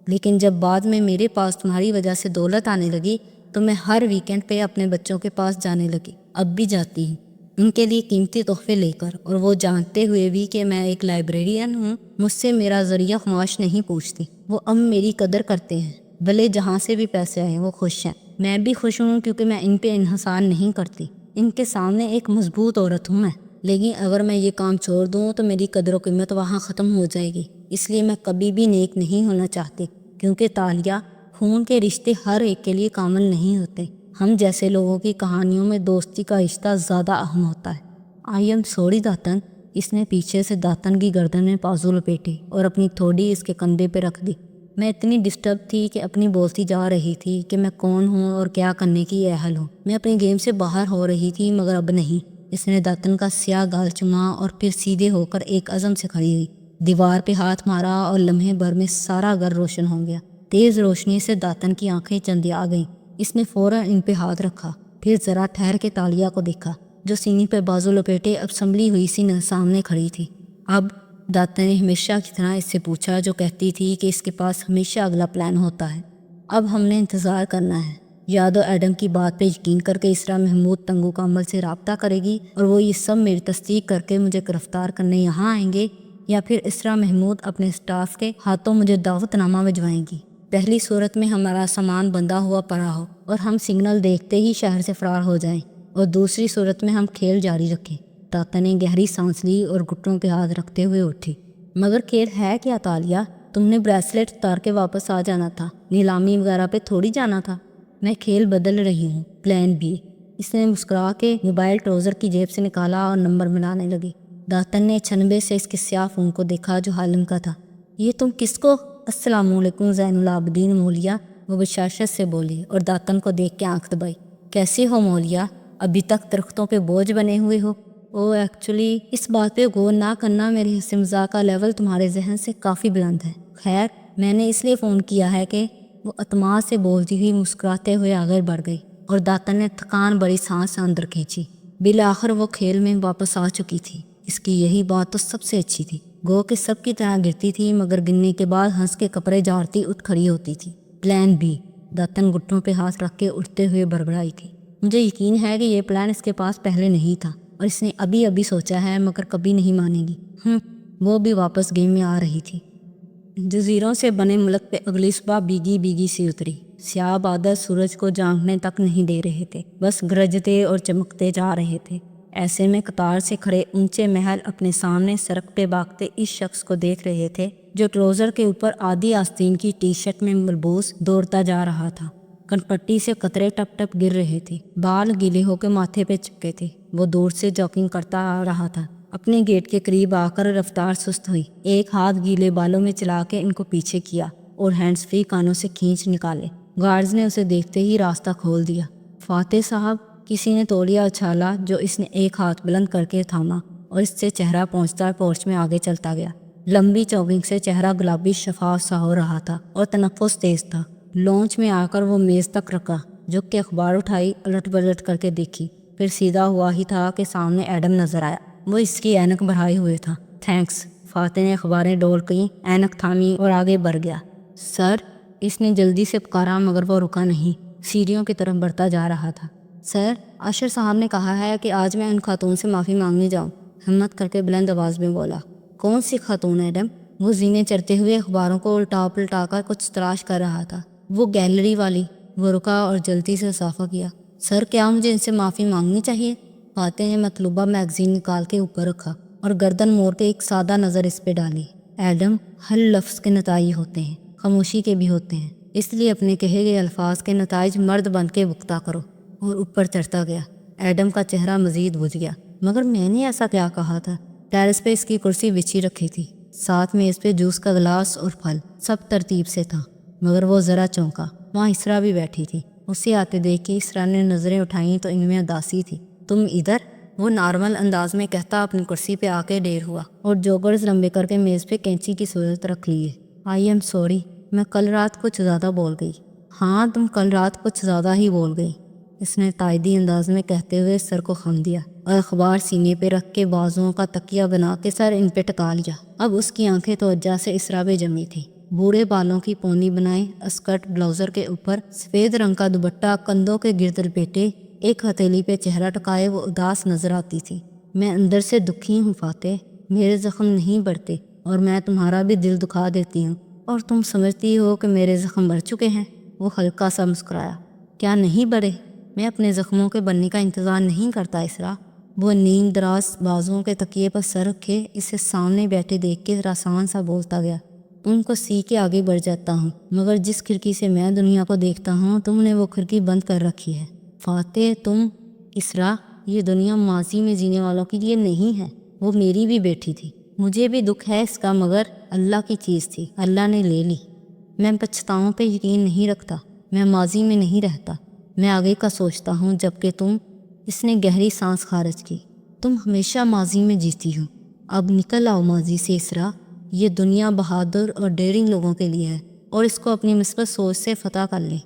لیکن جب بعد میں میرے پاس تمہاری وجہ سے دولت آنے لگی تو میں ہر ویکینڈ پہ اپنے بچوں کے پاس جانے لگی، اب بھی جاتی ہوں، ان کے لیے قیمتی تحفے لے کر، اور وہ جانتے ہوئے بھی کہ میں ایک لائبریرین ہوں مجھ سے میرا ذریعہ معاش نہیں پوچھتی۔ وہ اب میری قدر کرتے ہیں، بھلے جہاں سے بھی پیسے آئیں وہ خوش ہیں۔ میں بھی خوش ہوں کیونکہ میں ان پہ انحصار نہیں کرتی، ان کے سامنے ایک مضبوط عورت ہوں میں۔ لیکن اگر میں یہ کام چھوڑ دوں تو میری قدر و قیمت وہاں ختم ہو جائے گی، اس لیے میں کبھی بھی نیک نہیں ہونا چاہتی، کیونکہ تالیہ، خون کے رشتے ہر ایک کے لیے کامل نہیں ہوتے۔ ہم جیسے لوگوں کی کہانیوں میں دوستی کا رشتہ زیادہ اہم ہوتا ہے۔ آئی ایم سوری داتن۔ اس نے پیچھے سے داتن کی گردن میں بازو لپیٹی اور اپنی تھوڑی اس کے کندھے پہ رکھ دی۔ میں اتنی ڈسٹرب تھی کہ اپنی بولتی جا رہی تھی کہ میں کون ہوں اور کیا کرنے کی اہل ہوں۔ میں اپنی گیم سے باہر ہو رہی تھی، مگر اب نہیں۔ اس نے داتن کا سیاہ گال چوما اور پھر سیدھے ہو کر ایک عزم سے کھڑی ہوئی، دیوار پہ ہاتھ مارا اور لمحے بھر میں سارا گھر روشن ہو گیا۔ تیز روشنی سے داتن کی آنکھیں چندیا گئیں۔ اس نے فوراً ان پہ ہاتھ رکھا، پھر ذرا ٹھہر کے تالیہ کو دیکھا جو سینے پہ بازو لپیٹے اب سنبھلی ہوئی سی سامنے کھڑی تھی۔ اب داتن نے ہمیشہ کی طرح اس سے پوچھا، جو کہتی تھی کہ اس کے پاس ہمیشہ اگلا پلان ہوتا ہے۔ اب ہم نے انتظار کرنا ہے، یا تو ایڈم کی بات پہ یقین کر کے اسرا محمود تنگو کا عمل سے رابطہ کرے گی اور وہ یہ سب میری تصدیق کر کے مجھے گرفتار کرنے یہاں آئیں گے، یا پھر اسرا محمود اپنے سٹاف کے ہاتھوں مجھے دعوت نامہ بھجوائیں گی۔ پہلی صورت میں ہمارا سامان بندھا ہوا پڑا ہو اور ہم سگنل دیکھتے ہی شہر سے فرار ہو جائیں، اور دوسری صورت میں ہم کھیل جاری رکھیں۔ داتن نے گہری سانس لی اور گھٹنوں پہ ہاتھ رکھتے ہوئے اٹھی۔ مگر کھیل ہے کیا تالیہ؟ تم نے بریسلیٹ اتار کے واپس آ جانا تھا، نیلامی وغیرہ پہ تھوڑی جانا تھا۔ میں کھیل بدل رہی ہوں، پلان بی۔ اس نے مسکرا کے موبائل ٹراؤزر کی جیب سے نکالا اور نمبر ملانے لگی۔ داتن نے چھنبے سے اس کے سیاہ فون کو دیکھا جو حالم کا تھا۔ یہ تم کس کو؟ السلام علیکم زین العابدین مولیا، وہ بشاشت سے بولی اور داتن کو دیکھ کے آنکھ دبائی۔ کیسے ہو مولیا؟ ابھی تک درختوں پہ بوجھ بنے ہوئے ہو؟ ایکچولی اس بات پہ غور نہ کرنا، میری ہنسی مذاق کا لیول تمہارے ذہن سے کافی بلند ہے۔ خیر، میں نے اس لیے فون کیا ہے کہ وہ اعتماد سے بولتی ہوئی مسکراتے ہوئے آگے بڑھ گئی، اور داتن نے تھکان بڑی سانس اندر کھینچی۔ بالآخر وہ کھیل میں واپس آ چکی تھی۔ اس کی یہی بات تو سب سے اچھی تھی، گو کہ سب کی طرح گرتی تھی مگر گرنے کے بعد ہنس کے کپڑے جھاڑتی اٹھ کھڑی ہوتی تھی۔ پلان بی، داتن گھٹنوں پہ ہاتھ رکھ کے اٹھتے ہوئے بڑبڑائی تھی۔ مجھے یقین ہے کہ یہ پلان اس کے پاس پہلے نہیں تھا اور اس نے ابھی سوچا ہے، مگر کبھی نہیں مانے گی۔ وہ بھی واپس گیم میں آ رہی تھی۔ جزیروں سے بنے ملک پہ اگلی صبح بھیگی بھیگی سی اتری۔ سیاہ بادل سورج کو جھانکنے تک نہیں دے رہے تھے، بس گرجتے اور چمکتے جا رہے تھے۔ ایسے میں قطار سے کھڑے اونچے محل اپنے سامنے سڑک پہ بھاگتے اس شخص کو دیکھ رہے تھے جو ٹراؤزر کے اوپر آدھی آستین کی ٹی شرٹ میں ملبوس دوڑتا جا رہا تھا۔ کنپٹی سے قطرے ٹپ ٹپ گر رہے تھے، بال گیلے ہو کے ماتھے پہ چپکے تھے۔ وہ دور سے جاگنگ کرتا آ رہا تھا۔ اپنے گیٹ کے قریب آ کر رفتار سست ہوئی، ایک ہاتھ گیلے بالوں میں چلا کے ان کو پیچھے کیا اور ہینڈز فری کانوں سے کھینچ نکالے۔ گارڈز نے اسے دیکھتے ہی راستہ کھول دیا۔ فاتح صاحب، کسی نے تولیہ اچھالا جو اس نے ایک ہاتھ بلند کر کے تھاما اور اس سے چہرہ پہنچتا پورچ میں آگے چلتا گیا۔ لمبی جاگنگ سے چہرہ گلابی شفاف سا ہو رہا تھا اور تنفس تیز تھا۔ لانچ میں آ کر وہ میز تک رکا، جھک کے اخبار اٹھائی، الٹ پلٹ کر کے دیکھی، پھر سیدھا ہوا ہی تھا کہ سامنے ایڈم نظر آیا۔ وہ اس کی اینک بڑھائے ہوئے تھا۔ تھینکس فاتح نے اخباریں ڈول کی، اینک تھامی اور آگے بڑھ گیا۔ سر، اس نے جلدی سے پکارا مگر وہ رکا نہیں، سیڑھیوں کی طرف بڑھتا جا رہا تھا۔ سر، عاشر صاحب نے کہا ہے کہ آج میں ان خاتون سے معافی مانگنے جاؤں، ہمت کر کے بلند آواز میں بولا۔ کون سی خاتون ایڈم؟ وہ زینے چڑھتے ہوئے اخباروں کو الٹا پلٹا کر کچھ تلاش کر رہا تھا۔ وہ گیلری والی۔ وہ رکا اور جلدی سے اضافہ کیا، سر کیا مجھے ان سے معافی مانگنی چاہیے؟ فاتح نے مطلوبہ میگزین نکال کے اوپر رکھا اور گردن موڑ کے ایک سادہ نظر اس پہ ڈالی۔ ایڈم، ہر لفظ کے نتائج ہوتے ہیں، خاموشی کے بھی ہوتے ہیں، اس لیے اپنے کہے گئے الفاظ کے نتائج مرد بن کے بکتا کرو۔ اور اوپر چڑھتا گیا۔ ایڈم کا چہرہ مزید بجھ گیا۔ مگر میں نے ایسا کیا کہا تھا؟ ٹیرس پہ اس کی کرسی بچھی رکھی تھی، ساتھ میں اس پہ جوس کا گلاس اور پھل، سب ترتیب سے تھا۔ مگر وہ ذرا چونکا۔ وہاں اسرا بھی بیٹھی تھی۔ اسے آتے دیکھ کے اسرا نے نظریں اٹھائیں تو ان میں اداسی تھی۔ تم ادھر؟ وہ نارمل انداز میں کہتا اپنی کرسی پہ آ کے ڈیر ہوا اور جوگرز لمبے کر کے میز پہ کینچی کی صورت رکھ لیے۔ آئی ایم سوری، میں کل رات کچھ زیادہ بول گئی۔ ہاں، تم کل رات کچھ زیادہ ہی بول گئی، اس نے تائیدی انداز میں کہتے ہوئے سر کو خم دیا اور اخبار سینے پہ رکھ کے بازوؤں کا تکیہ بنا کے سر ان پہ ٹکا لیا۔ اب اس کی آنکھیں توجہ سے اسرا پہ جمی تھی۔ بوڑھے بالوں کی پونی بنائے، اسکرٹ بلاؤزر کے اوپر سفید رنگ کا دوپٹہ کندھوں کے گرد لپیٹے، ایک ہتھیلی پہ چہرہ ٹکائے وہ اداس نظر آتی تھی۔ میں اندر سے دکھی ہوں فاتح، میرے زخم نہیں بڑھتے اور میں تمہارا بھی دل دکھا دیتی ہوں اور تم سمجھتی ہو کہ میرے زخم بڑھ چکے ہیں۔ وہ ہلکا سا مسکرایا۔ کیا نہیں بڑھے؟ میں اپنے زخموں کے بننے کا انتظار نہیں کرتا اسرا۔ وہ نیم دراز بازوؤں کے تکیے پر سر رکھے اسے سامنے بیٹھے دیکھ کے آسان سا بولتا گیا۔ تم کو سی کے آگے بڑھ جاتا ہوں، مگر جس کھڑکی سے میں دنیا کو دیکھتا ہوں تم نے وہ کھڑکی بند کر رکھی ہے۔ فاتح، تم… اسرا، یہ دنیا ماضی میں جینے والوں کے لیے نہیں ہے، وہ میری بھی بیٹی تھی۔ مجھے بھی دکھ ہے اس کا، مگر اللہ کی چیز تھی، اللہ نے لے لی۔ میں پچھتاؤں پہ یقین نہیں رکھتا، میں ماضی میں نہیں رہتا، میں آگے کا سوچتا ہوں، جبکہ تم… اس نے گہری سانس خارج کی۔ تم ہمیشہ ماضی میں جیتی ہو۔ اب نکل آؤ ماضی سے اسرا۔ یہ دنیا بہادر اور ڈیرنگ لوگوں کے لیے ہے اور اس کو اپنی مثبت سوچ سے فتح کر لیں۔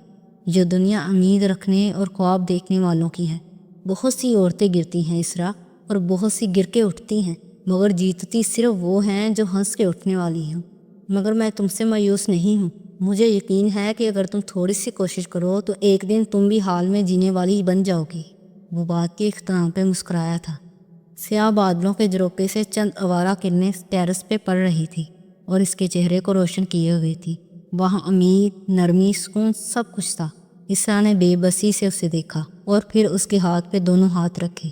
یہ دنیا امید رکھنے اور خواب دیکھنے والوں کی ہے۔ بہت سی عورتیں گرتی ہیں اسرا، اور بہت سی گر کے اٹھتی ہیں، مگر جیتتی صرف وہ ہیں جو ہنس کے اٹھنے والی ہیں۔ مگر میں تم سے مایوس نہیں ہوں، مجھے یقین ہے کہ اگر تم تھوڑی سی کوشش کرو تو ایک دن تم بھی حال میں جینے والی بن جاؤ گی۔ وہ بات کے اختتام پہ مسکرایا تھا۔ سیاہ بادلوں کے جھروکے سے چند آوارہ کرنیں ٹیرس پہ پڑ رہی تھی اور اس کے چہرے کو روشن کیے ہوئے تھی۔ وہاں امید، نرمی، سکون سب کچھ تھا۔ اسرا نے بے بسی سے اسے دیکھا اور پھر اس کے ہاتھ پہ دونوں ہاتھ رکھے۔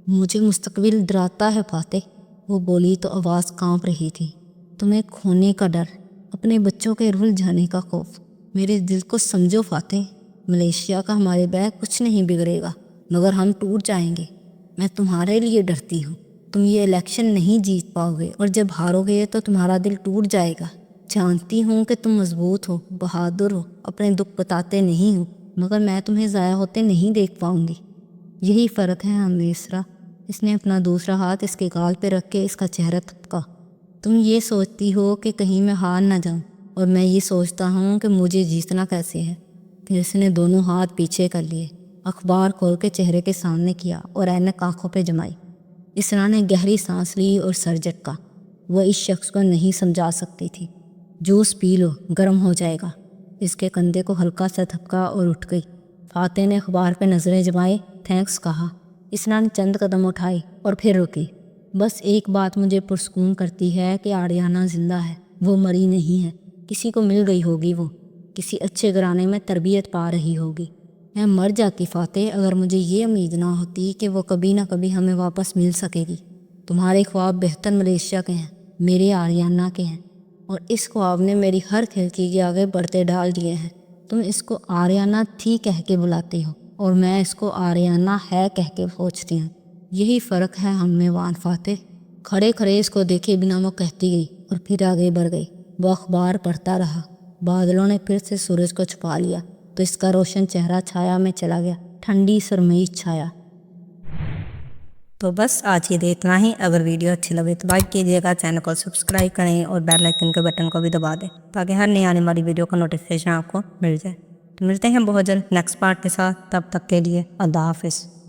مجھے مستقبل ڈراتا ہے فاتح، وہ بولی تو آواز کانپ رہی تھی۔ تمہیں کھونے کا ڈر، اپنے بچوں کے رل جانے کا خوف۔ میرے دل کو سمجھو فاتح، ملیشیا کا ہمارے بیگ کچھ نہیں بگڑے گا، مگر ہم ٹوٹ جائیں گے۔ میں تمہارے لیے ڈرتی ہوں۔ تم یہ الیکشن نہیں جیت پاؤ گے اور جب ہارو گے تو تمہارا دل ٹوٹ جائے گا۔ جانتی ہوں کہ تم مضبوط ہو، بہادر ہو، اپنے دکھ بتاتے نہیں ہو، مگر میں تمہیں ضائع ہوتے نہیں دیکھ پاؤں گی۔ یہی فرق ہے ہم میں اسرا۔ اس نے اپنا دوسرا ہاتھ اس کے گال پہ رکھ کے اس کا چہرہ تھپکا۔ تم یہ سوچتی ہو کہ کہیں میں ہار نہ جاؤں، اور میں یہ سوچتا ہوں کہ مجھے جیتنا کیسے ہے۔ پھر اس نے دونوں ہاتھ پیچھے کر لیے، اخبار کھول کے چہرے کے سامنے کیا اور اینک آنکھوں پہ جمائی۔ اسرا نے گہری سانس لی اور سر جھٹکا۔ وہ اس شخص کو نہیں سمجھا سکتی تھی۔ جوس پی لو، گرم ہو جائے گا۔ اس کے کندھے کو ہلکا سا تھپکا اور اٹھ گئی۔ فاتح نے اخبار پہ نظریں جمائے، تھینکس کہا۔ اسرا نے چند قدم اٹھائے اور پھر رکی۔ بس ایک بات مجھے پرسکون کرتی ہے کہ آریانہ زندہ ہے، وہ مری نہیں ہے۔ کسی کو مل گئی ہوگی، وہ کسی اچھے گھرانے میں تربیت پا رہی ہوگی۔ میں مر جاتی فاتح اگر مجھے یہ امید نہ ہوتی کہ وہ کبھی نہ کبھی ہمیں واپس مل سکے گی۔ تمہارے خواب بہتر ملیشیا کے ہیں، میرے آریانہ کے ہیں، اور اس خواب نے میری ہر کھڑکی کے آگے پردے ڈال دیے ہیں۔ تم اس کو آریانہ تھی کہہ کے بلاتے ہو اور میں اس کو آریانہ ہے کہہ کے سوچتی ہوں۔ یہی فرق ہے ہم میں وان فاتح۔ کھڑے کھڑے اس کو دیکھے بنا وہ کہتی گئی اور پھر آگے بڑھ گئی۔ وہ اخبار پڑھتا رہا۔ بادلوں نے پھر سے سورج کو چھپا لیا تو اس کا روشن چہرہ چھایا میں چلا گیا، ٹھنڈی سرمئی چھایا۔ تو بس آج کے لیے اتنا ہی۔ اگر ویڈیو اچھی لگے تو لائک کیجیے گا، چینل کو سبسکرائب کریں اور بیل آئکن کے بٹن کو بھی دبا دیں تاکہ ہر نئی آنے والی ویڈیو کا نوٹیفیکیشن آپ کو مل جائے۔ تو ملتے ہیں بہت جلد نیکسٹ پارٹ کے ساتھ، تب تک کے لیے اللہ حافظ۔